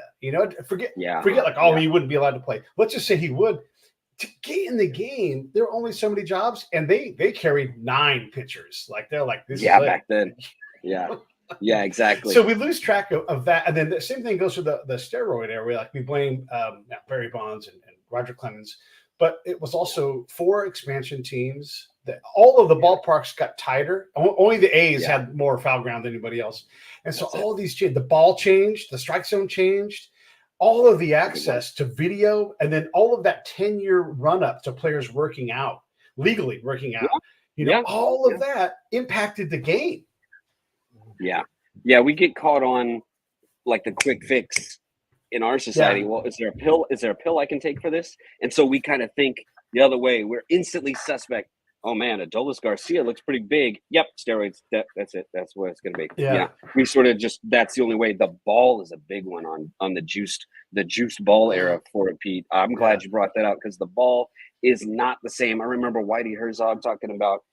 Forget he wouldn't be allowed to play. Let's just say he would. To get in the game, there are only so many jobs, and they carried 9 pitchers. Like, they're like, this is back then. Yeah, exactly. So we lose track of that. And then the same thing goes for the steroid area. Like, we blame Barry Bonds and Roger Clemens. but it was also 4 expansion teams. All of the ballparks got tighter. Only the A's had more foul ground than anybody else. And so all of these changed. The ball changed. The strike zone changed. All of the access to video, and then all of that 10-year run-up to players working out, legally working out. All of that impacted the game. Yeah. We get caught on like the quick fix in our society. Well, is there a pill? Is there a pill I can take for this? And so we kind of think the other way. We're instantly suspect. Oh man, Adolis Garcia looks pretty big. Yep, steroids. That's it. That's what it's going to be. Yeah. We sort of just, that's the only way. The ball is a big one on the juiced ball era for it, Pete. I'm glad you brought that out because the ball is not the same. I remember Whitey Herzog talking about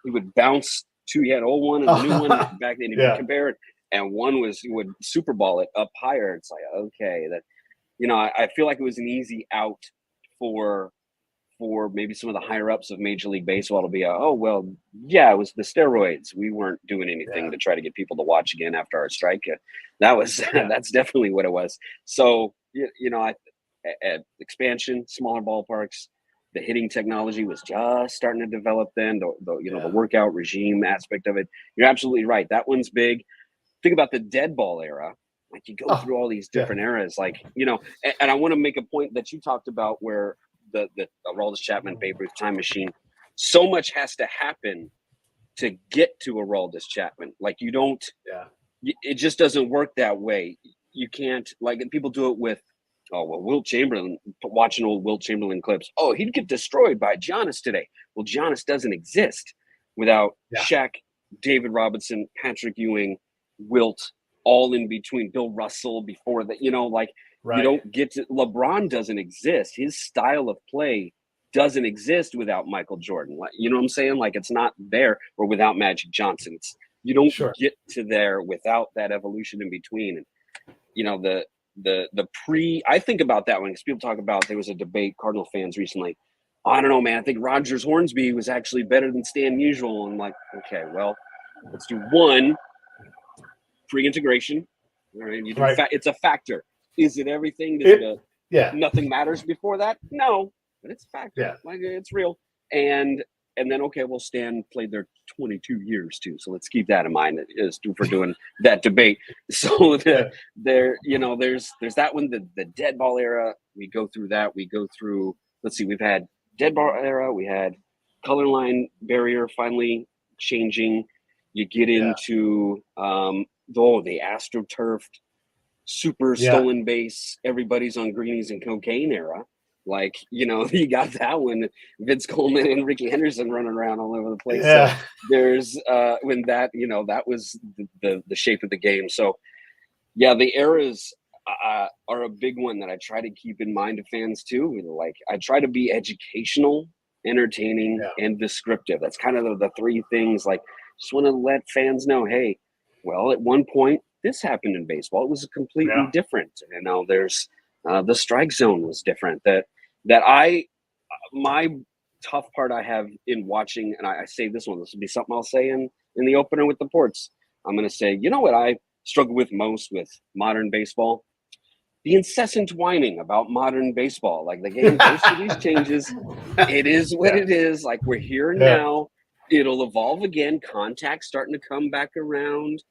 he would bounce to, he had old one and the new one back then. He would compare it, and one was, he would super ball it up higher. It's like, okay, that, I feel like it was an easy out for maybe some of the higher ups of Major League Baseball to be, it was the steroids. We weren't doing anything to try to get people to watch again after our strike. That's definitely what it was. So, at expansion, smaller ballparks, the hitting technology was just starting to develop then, the workout regime aspect of it. You're absolutely right. That one's big. Think about the dead ball era. Like you go through all these different eras, like, and I want to make a point that you talked about where the Aroldis Chapman Babe Ruth time machine, so much has to happen to get to Aroldis Chapman. Like you don't, it just doesn't work that way. You can't, like, people do it with, Wilt Chamberlain, watching old Wilt Chamberlain clips. Oh, he'd get destroyed by Giannis today. Well, Giannis doesn't exist without Shaq, David Robinson, Patrick Ewing, Wilt, all in between, Bill Russell before that, you don't get to, LeBron doesn't exist. His style of play doesn't exist without Michael Jordan. You know what I'm saying? Like it's not there, or without Magic Johnson. You don't get to there without that evolution in between. And, I think about that one because people talk about, there was a debate, Cardinal fans recently. I don't know, man. I think Rogers Hornsby was actually better than Stan Musial. I'm like, okay, well, let's do one pre-integration. All right, it's a factor. Is it everything? Nothing matters before that? No, but it's a factor. Yeah. Like it's real. And then, okay, well, Stan played there 22 years too. So let's keep that in mind as for doing that debate. So there's that one, the dead ball era. We go through that. We go through, let's see, we've had dead ball era. We had color line barrier finally changing. You get into the AstroTurfed, super stolen base, everybody's on greenies and cocaine era. Like, you got that one, Vince Coleman and Ricky Henderson running around all over the place. So there's when that, that was the shape of the game. So the eras are a big one that I try to keep in mind to fans too. Like I try to be educational, entertaining, and descriptive. That's kind of the three things. Like just want to let fans know, hey, well, at one point this happened in baseball. It was completely different. There's the strike zone was different. My tough part I have in watching, and I say this will be something I'll say in the opener with the Ports. I'm going to say, what I struggle with most with modern baseball? The incessant whining about modern baseball. Like the game goes through these changes. It is what it is. Like we're here now. It'll evolve again. Contact's starting to come back around.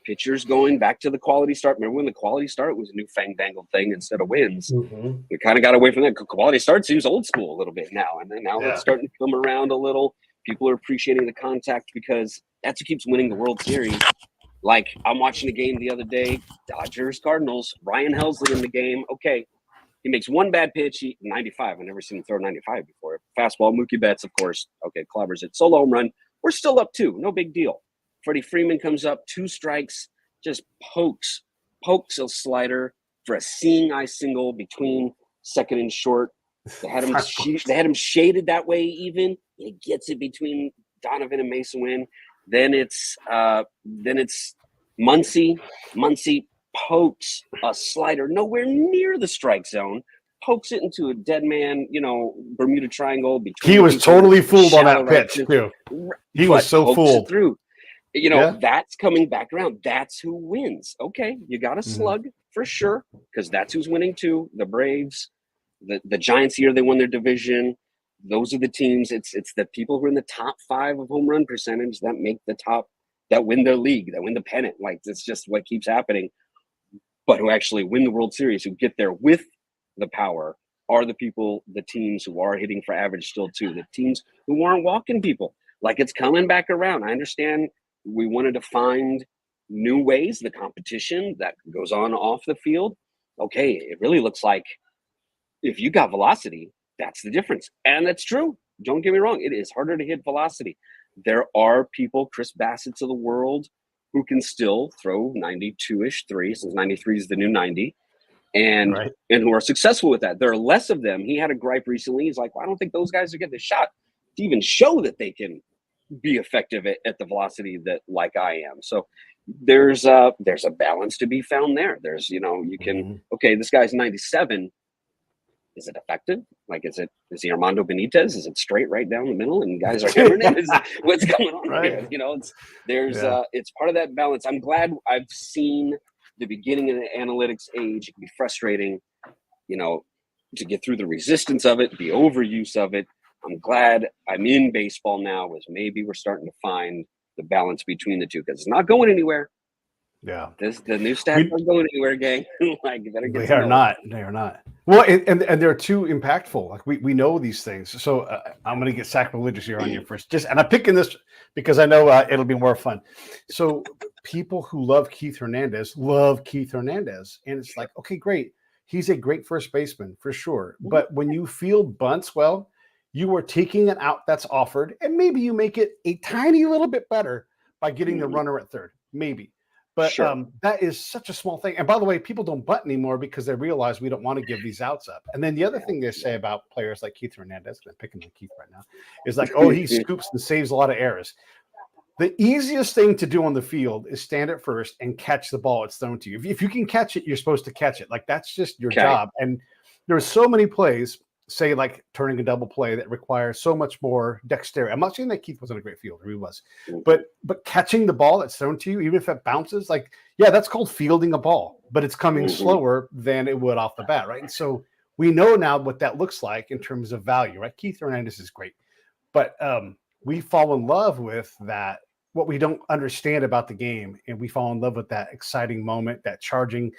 Pitchers going back to the quality start. Remember when the quality start was a new fandangled thing instead of wins? Mm-hmm. We kind of got away from that. Quality start seems old school a little bit now. And then now it's starting to come around a little. People are appreciating the contact because that's what keeps winning the World Series. Like I'm watching a game the other day, Dodgers, Cardinals, Ryan Helsley in the game. Okay, he makes one bad pitch, 95. I've never seen him throw 95 before. Fastball, Mookie Betts, of course. Okay, clobbers it. Solo home run. We're still up 2. No big deal. Freddie Freeman comes up, 2 strikes, just pokes a slider for a seeing eye single between second and short. They had him shaded that way even. He gets it between Donovan and Mason Wynn. Then it's Muncy. Muncy pokes a slider nowhere near the strike zone, pokes it into a dead man, Bermuda Triangle. He was totally fooled on that pitch too. He was so fooled. Through. That's coming back around. That's who wins. Okay, you got a slug for sure because that's who's winning too. The Braves, the Giants year they won their division. Those are the teams. It's the people who are in the top 5 of home run percentage that make the top, that win their league, that win the pennant. Like, it's just what keeps happening. But who actually win the World Series, who get there with the power, are the people, the teams who are hitting for average still too. The teams who aren't walking people. Like, it's coming back around. I understand we wanted to find new ways, the competition that goes on off the field. Okay, it really looks like if you got velocity, that's the difference. And that's true. Don't get me wrong. It is harder to hit velocity. There are people, Chris Bassett's of the world, who can still throw 92-ish three, since 93 is the new 90, and who are successful with that. There are less of them. He had a gripe recently. He's like, well, I don't think those guys are getting the shot to even show that they can be effective at the velocity that like I am. So there's a balance to be found there. There's, you can, okay, this guy's 97. Is it effective? Like, is he Armando Benitez? Is it straight right down the middle and guys are hammering it? What's going on here? It's part of that balance. I'm glad I've seen the beginning of the analytics age. It can be frustrating, to get through the resistance of it, the overuse of it. I'm glad I'm in baseball now, as maybe we're starting to find the balance between the two, because it's not going anywhere. Yeah, the new stats aren't going anywhere, gang. Like, you better get. They are not. They are not. Well, and they're too impactful. Like, we know these things. So I'm going to get sacrilegious here on you first. And I'm picking this because I know it'll be more fun. So people who love Keith Hernandez, and it's like, okay, great. He's a great first baseman for sure. But when you field bunts, well, you are taking an out that's offered, and maybe you make it a tiny little bit better by getting the runner at third, maybe. But that is such a small thing. And by the way, people don't bunt anymore because they realize we don't want to give these outs up. And then the other thing they say about players like Keith Hernandez, I'm picking on Keith right now, is like, oh, he scoops and saves a lot of errors. The easiest thing to do on the field is stand at first and catch the ball it's thrown to you. If you can catch it, you're supposed to catch it. Like, that's just your job. And there's so many plays, say like turning a double play, that requires so much more dexterity. I'm not saying that Keith wasn't a great fielder, he was, but catching the ball that's thrown to you, even if it bounces, like, yeah, that's called fielding a ball, but it's coming slower than it would off the bat, right? And so we know now what that looks like in terms of value, right? Keith Hernandez is great, but we fall in love with that, what we don't understand about the game, and we fall in love with that exciting moment, that charging.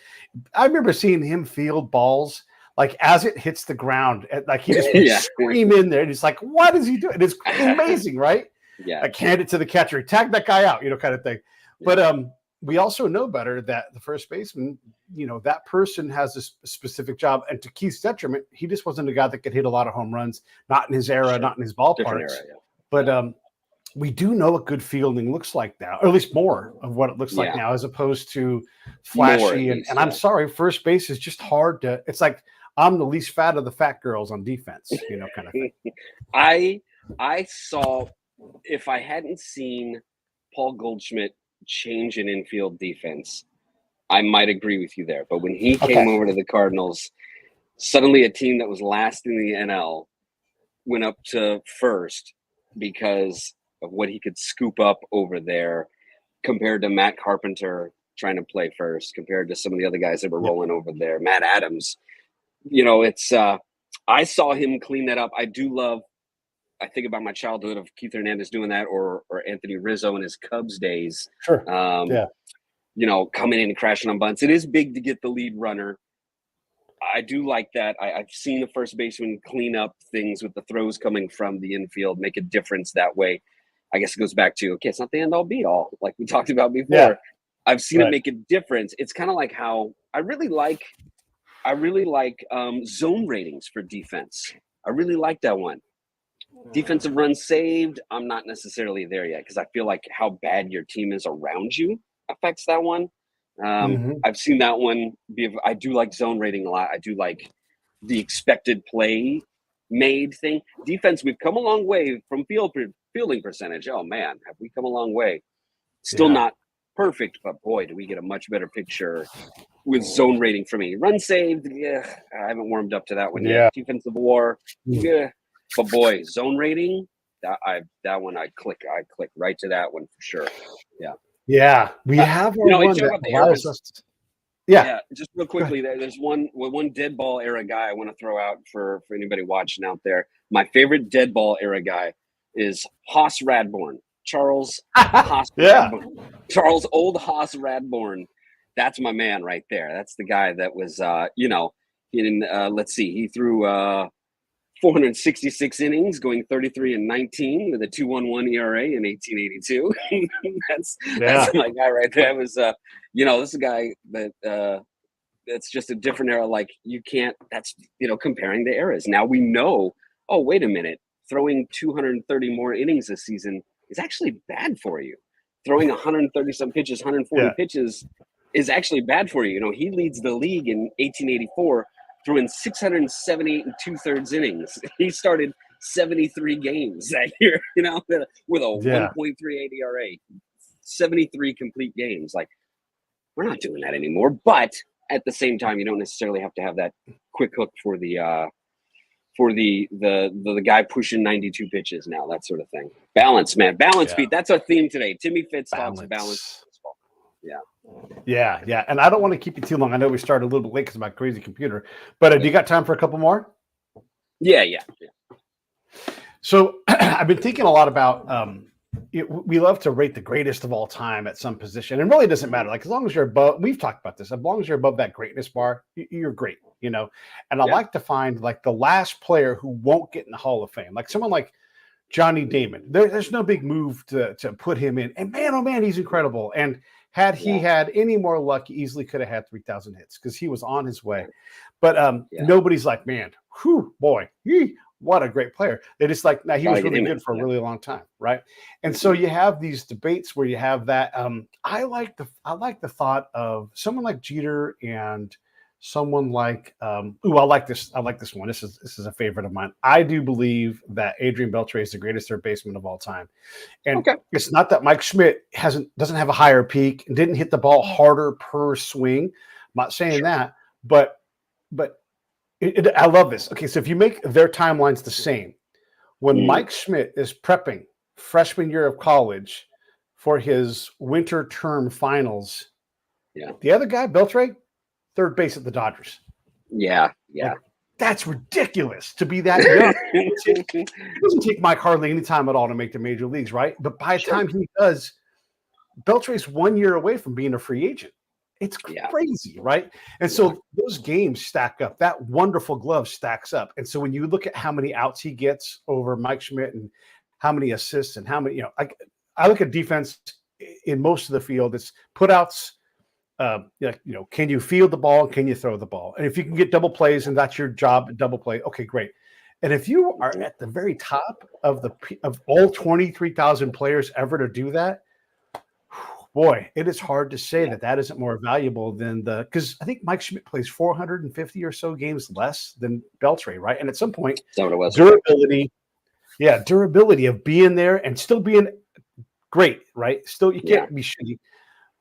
I remember seeing him field balls like as it hits the ground, like he just scream in there, and he's like, "What is he doing?" It's amazing, right? Yeah, like, hand it to the catcher, tag that guy out, kind of thing. Yeah. But we also know better that the first baseman, that person has a specific job, and to Keith's detriment, he just wasn't a guy that could hit a lot of home runs, not in his era, not in his ballparks. But we do know what good fielding looks like now, or at least more of what it looks like now, as opposed to flashy. And I'm sorry, first base is just hard to. It's like, I'm the least fat of the fat girls on defense, kind of thing. I saw, if I hadn't seen Paul Goldschmidt change an infield defense, I might agree with you there. But when he came over to the Cardinals, suddenly a team that was last in the NL went up to first because of what he could scoop up over there, compared to Matt Carpenter trying to play first, compared to some of the other guys that were rolling over there. Matt Adams. It's I saw him clean that up. I think about my childhood of Keith Hernandez doing that, or Anthony Rizzo in his Cubs days. Sure. Coming in and crashing on bunts. It is big to get the lead runner. I do like that. I've seen the first baseman clean up things with the throws coming from the infield, make a difference that way. I guess it goes back to, okay, it's not the end all be all, like we talked about before. Yeah. I've seen it make a difference. It's kind of like how I really like zone ratings for defense. I really like that one. Defensive runs saved, I'm not necessarily there yet, because I feel like how bad your team is around you affects that one. I've seen that one I do like zone rating a lot. I do like the expected play made thing. Defense, we've come a long way from fielding percentage. Oh man, have we come a long way. Still not perfect, but boy, do we get a much better picture with zone rating for me. Run saved, I haven't warmed up to that one yet. Defensive war, but boy, zone rating, that one I click right to that one for sure. Yeah, we have one that allows us. Yeah. Just real quickly, there's one dead ball era guy I want to throw out for anybody watching out there. My favorite dead ball era guy is Haas Radbourne, Charles Haas Yeah. Radbourne, Charles Old Haas Radbourne. That's my man right there. That's the guy that was, let's see, he threw 466 innings, going 33-19 with a 2.11 ERA in 1882. That's my guy right there. It was, this is a guy that that's just a different era. Like you can't. That's comparing the eras. Now we know. Oh, wait a minute. Throwing 230 more innings this season is actually bad for you. Throwing 130 some pitches, 140 pitches is actually bad for you. He leads the league in 1884. Threw in 678 2/3 innings. He started 73 games that year, with a 1.38 ERA, 73 complete games. Like, we're not doing that anymore. But at the same time, you don't necessarily have to have that quick hook for the guy pushing 92 pitches now, that sort of thing. Balance, man. Balance beat. That's our theme today. Timmy Fitz talks balance. Yeah. And I don't want to keep you too long. I know we started a little bit late because of my crazy computer, but do you got time for a couple more? Yeah. So I've been thinking a lot about, we love to rate the greatest of all time at some position. And really it doesn't matter. Like as long as you're above, we've talked about this, as long as you're above that greatness bar, you're great, And I like to find like the last player who won't get in the Hall of Fame, like someone like Johnny Damon. There's no big move to put him in. And man, oh man, he's incredible. And had he had any more luck, he easily could have had 3,000 hits because he was on his way. But nobody's like, man, what a great player. They just like, now he was really good for a really long time, right? And so you have these debates where you have that. I like the thought of someone like Jeter and someone like I like this one. This is a favorite of mine. I do believe that Adrian Beltre is the greatest third baseman of all time. And it's not that Mike Schmidt doesn't have a higher peak and didn't hit the ball harder per swing. I'm not saying that, but I love this. Okay, so if you make their timelines the same, when Mike Schmidt is prepping freshman year of college for his winter term finals, the other guy, Beltre, third base at the Dodgers. Yeah. Like, that's ridiculous to be that young. It doesn't take Mike hardly any time at all to make the major leagues, right? But by the time he does, Beltre's 1 year away from being a free agent. It's crazy, right? And so those games stack up. That wonderful glove stacks up. And so when you look at how many outs he gets over Mike Schmidt and how many assists and how many, I look at defense in most of the field. It's putouts. Can you field the ball? Can you throw the ball? And if you can get double plays and that's your job, double play, okay, great. And if you are at the very top of all 23,000 players ever to do that, boy, it is hard to say that isn't more valuable than because I think Mike Schmidt plays 450 or so games less than Beltre, right? And at some point, durability of being there and still being great, right? Still, you can't be shitty.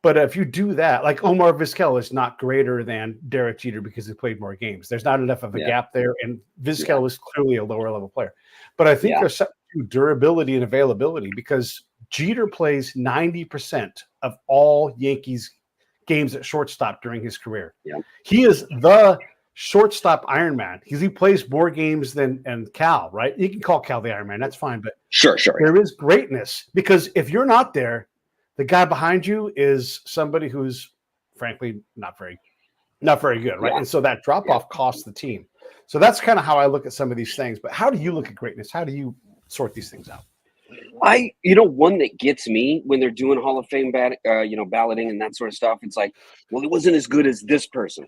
But if you do that, like Omar Vizquel is not greater than Derek Jeter because he played more games. There's not enough of a gap there, and Vizquel is clearly a lower level player. But I think there's something to durability and availability because Jeter plays 90% of all Yankees games at shortstop during his career. Yeah. He is the shortstop Iron Man because he plays more games than Cal, right? You can call Cal the Iron Man. That's fine. But sure. There is greatness because if you're not there, the guy behind you is somebody who's frankly not very good, right? And so that drop-off costs the team. So that's kind of how I look at some of these things. But how do you look at greatness? How do you sort these things out? One that gets me when they're doing Hall of Fame balloting and that sort of stuff, it's like, well, it wasn't as good as this person.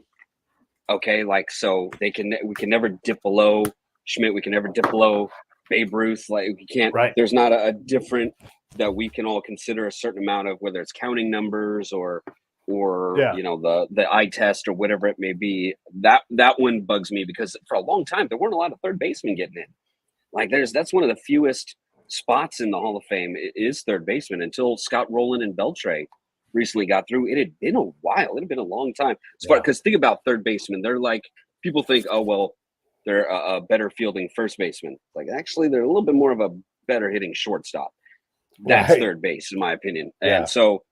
Okay, like so we can never dip below Schmidt, we can never dip below Babe Ruth. Like we can't. Right. There's not a different that we can all consider a certain amount of whether it's counting numbers or the eye test or whatever it may be. That one bugs me because for a long time there weren't a lot of third basemen getting in. Like that's one of the fewest spots in the Hall of Fame is third baseman until Scott Rowland and Beltre recently got through. It had been a while. It had been a long time. Because think about third baseman. They're like, people think, oh, well, they're a better fielding first baseman. Like, actually, they're a little bit more of a better hitting shortstop. That's Right. third base, in my opinion. Yeah. And so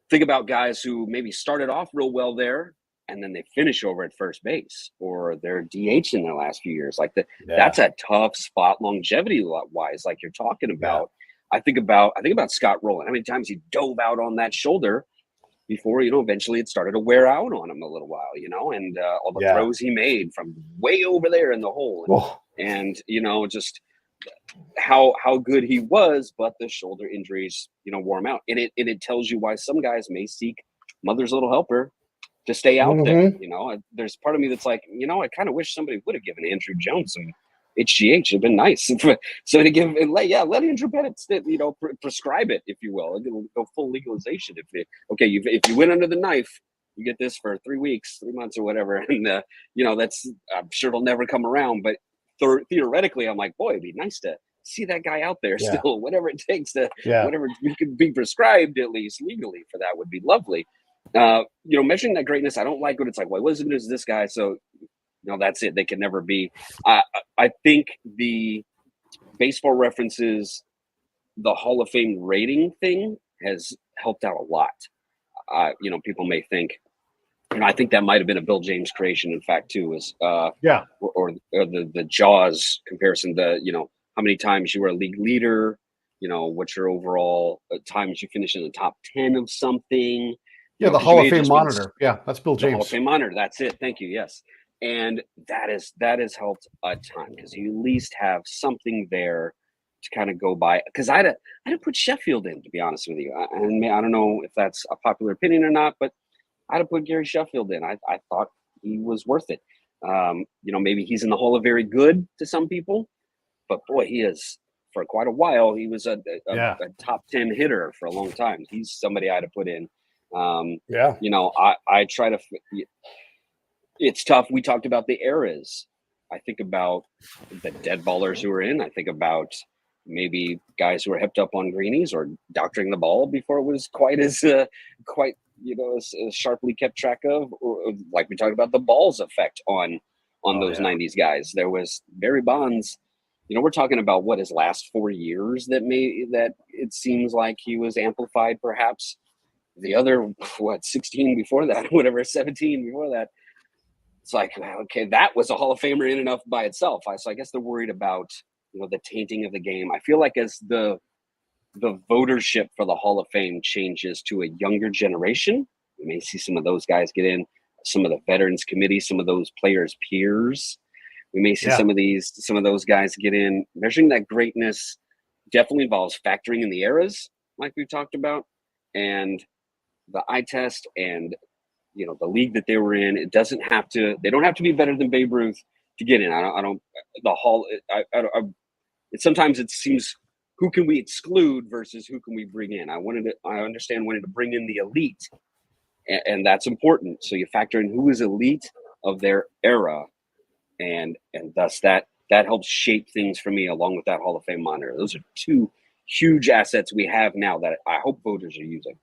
think about guys who maybe started off real well there, and then they finish over at first base, or they're DH in their last few years. Like that's a tough spot longevity wise, like you're talking about. I think about Scott Rowland. How many times he dove out on that shoulder before, eventually it started to wear out on him a little while, and all the throws he made from way over there in the hole. And just how good he was, but the shoulder injuries, wore him out. And it tells you why some guys may seek mother's little helper to stay out there. There's part of me that's like, I kind of wish somebody would have given Andrew Jones some HGH. It'd been nice. So to give, let Andrew Bennett, prescribe it, if you will, go full legalization. If you went under the knife, you get this for 3 weeks, 3 months, or whatever. And that's, I'm sure it'll never come around. But theoretically, I'm like, boy, it'd be nice to see that guy out there still. Whatever it takes to, whatever we could be prescribed at least legally for that would be lovely. Measuring that greatness, I don't like when it's like, well, it wasn't as this guy, so that's it. They can never be. I think the Baseball References, the Hall of Fame rating thing has helped out a lot. People may think, I think that might have been a Bill James creation, in fact, too, was or the Jaws comparison, how many times you were a league leader, what's your overall times you finish in the top 10 of something. Yeah, the Hall of Fame monitor. Yeah, that's Bill James. The Hall of Fame monitor. That's it. Thank you. Yes. And that has helped a ton, because you at least have something there to kind of go by. Because I'd have put Sheffield in, to be honest with you. And I don't know if that's a popular opinion or not, but I'd have put Gary Sheffield in. I thought he was worth it. Maybe he's in the Hall of Very Good to some people, but boy, he is, for quite a while, he was a top 10 hitter for a long time. He's somebody I'd have put in. I try to. It's tough. We talked about the eras. I think about the dead ballers who were in. I think about maybe guys who were hepped up on greenies or doctoring the ball before it was quite as sharply kept track of. Or like we talked about the balls effect on those 90s guys. There was Barry Bonds. We're talking about his last 4 years that it seems like he was amplified, perhaps. The other 16 before that, whatever, 17 before that. It's like, okay, that was a Hall of Famer in and of by itself. So I guess they're worried about, the tainting of the game. I feel like as the votership for the Hall of Fame changes to a younger generation, we may see some of those guys get in, some of the Veterans Committee, some of those players' peers. We may see some of those guys get in. Measuring that greatness definitely involves factoring in the eras, like we've talked about, and the eye test, and the league that they were in. They don't have to be better than Babe Ruth to get in. Sometimes it seems, who can we exclude versus who can we bring in? I understand wanting to bring in the elite, and that's important. So you factor in who is elite of their era, and thus that helps shape things for me, along with that Hall of Fame monitor. Those are two huge assets we have now that I hope voters are using.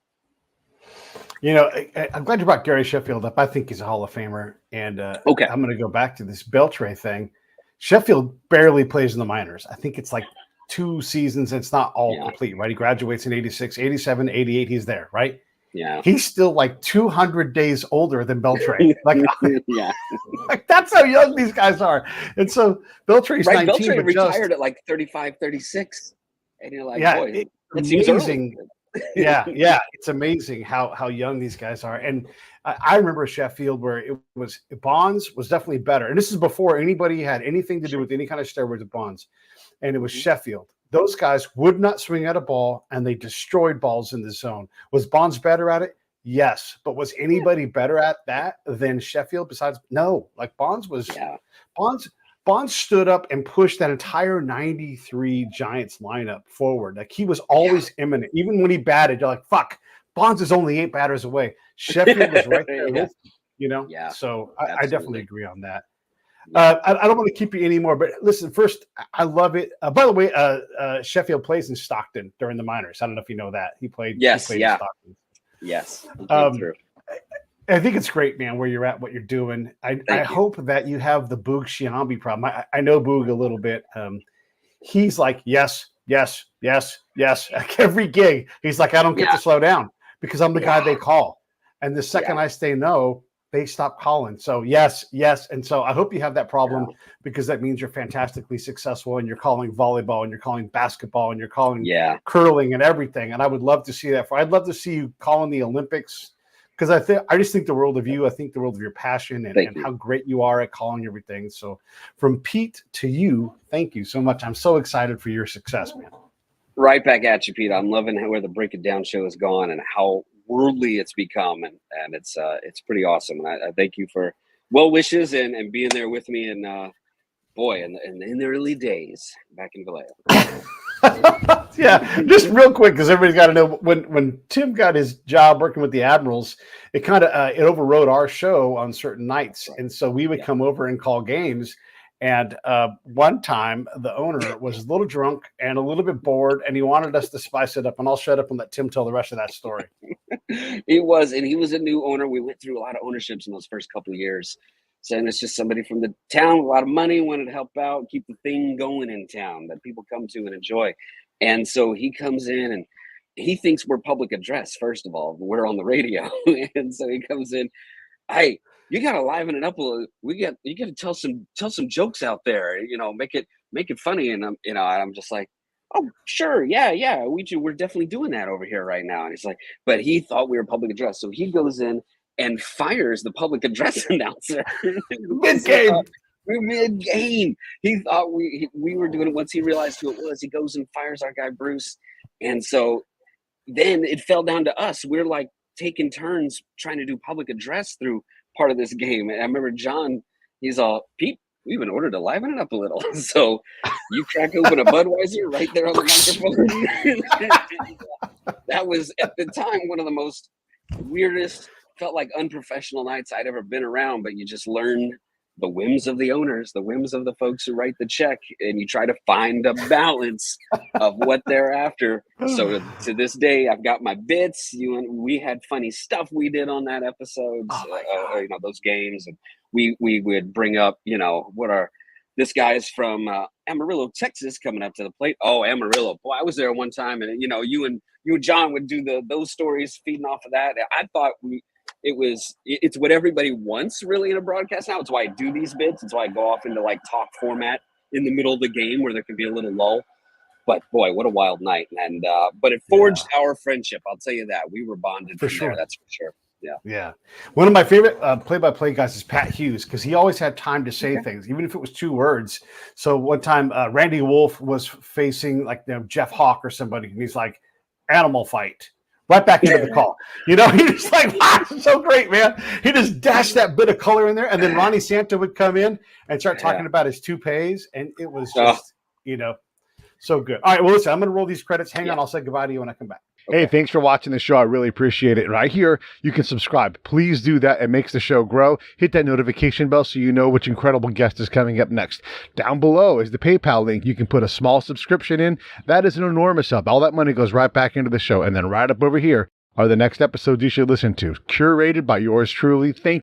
I'm glad you brought Gary Sheffield up. I think he's a Hall of Famer. And I'm going to go back to this Beltre thing. Sheffield barely plays in the minors. I think it's like 2 seasons. It's not all complete, right? He graduates in 86, 87, 88. He's there, right? Yeah. He's still like 200 days older than Beltre. Like that's how young these guys are. And so Beltre's 19. Beltre retired at like 35, 36. And you're like, boy, that seems amazing. It's amazing how young these guys are. And I remember Sheffield where it was Bonds was definitely better. And this is before anybody had anything to do with any kind of steroids with Bonds. And it was Sheffield. Those guys would not swing at a ball, and they destroyed balls in the zone. Was Bonds better at it? Yes. But was anybody better at that than Sheffield besides? No. Like Bonds was Bonds stood up and pushed that entire 93 Giants lineup forward. Like he was always imminent. Even when he batted, you're like, fuck, Bonds is only 8 batters away. Sheffield was right there with, So I definitely agree on that. I don't want to keep you anymore, but listen, first, I love it. By the way, Sheffield plays in Stockton during the minors. I don't know if you know that. He played in Stockton. Yes. I think it's great, man, where you're at, what you're doing. I hope that you have the Boog Sciambi problem. I know Boog a little bit. He's like, yes. Like every gig, he's like, I don't get to slow down because I'm the guy they call. And the second I say no, they stop calling. So yes. And so I hope you have that problem because that means you're fantastically successful and you're calling volleyball and you're calling basketball and you're calling curling and everything. And I would love to see that. I'd love to see you calling the Olympics because I just think the world of you. I think the world of your passion and how great you are at calling everything. So from Pete to you, thank you so much. I'm so excited for your success, man. Right back at you, Pete. I'm loving where the Break It Down show has gone and how worldly it's become, and it's pretty awesome. And I thank you for well wishes and being there with me. And boy, in the early days back in Vallejo. Yeah, just real quick because everybody's got to know when Tim got his job working with the Admirals, it kind of it overrode our show on certain nights, and so we would come over and call games. And one time, the owner was a little drunk and a little bit bored, and he wanted us to spice it up. And I'll shut up and let Tim tell the rest of that story. He was a new owner. We went through a lot of ownerships in those first couple of years. Saying it's just somebody from the town with a lot of money, wanted to help out, keep the thing going in town that people come to and enjoy. And so he comes in and he thinks we're public address, first of all. We're on the radio. And so he comes in, hey, you gotta liven it up a little. You gotta tell some jokes out there, make it funny. And I'm just like, oh, sure, yeah, we're definitely doing that over here right now. And he's like, but he thought we were public address. So he goes in and fires the public address announcer. Mid-game. We're mid-game. He thought we were doing it. Once he realized who it was, he goes and fires our guy Bruce. And so then it fell down to us. We're like taking turns trying to do public address through part of this game. And I remember John, he's all, Pete, we've been ordered to liven it up a little. So you crack open a Budweiser right there on the microphone. That was at the time one of the most weirdest, felt like unprofessional nights I'd ever been around. But you just learn the whims of the owners, the whims of the folks who write the check, and you try to find a balance of what they're after. So to this day, I've got my bits. We had funny stuff we did on that episode, those games, and we would bring up, this guy's from Amarillo, Texas, coming up to the plate. Oh, Amarillo, boy, I was there one time, and you and John would do those stories feeding off of that. I thought it's what everybody wants really in a broadcast now. It's why I do these bits. It's why I go off into like talk format in the middle of the game where there can be a little lull. But boy, what a wild night. And but it forged our friendship. I'll tell you that. We were bonded for sure. That's for sure. Yeah. One of my favorite play-by-play guys is Pat Hughes because he always had time to say things, even if it was 2 words. So one time Randy Wolf was facing like Jeff Hawk or somebody, and he's like, animal fight. Right back into the call. He just like, wow, so great, man. He just dashed that bit of color in there. And then Ronnie Santa would come in and start talking about his toupees. And it was just, so good. All right, well, listen, I'm going to roll these credits. Hang on. I'll say goodbye to you when I come back. Okay. Hey, thanks for watching the show. I really appreciate it. Right here, you can subscribe. Please do that. It makes the show grow. Hit that notification bell so you know which incredible guest is coming up next. Down below is the PayPal link. You can put a small subscription in. That is an enormous help. All that money goes right back into the show. And then right up over here are the next episodes you should listen to, curated by yours truly. Thank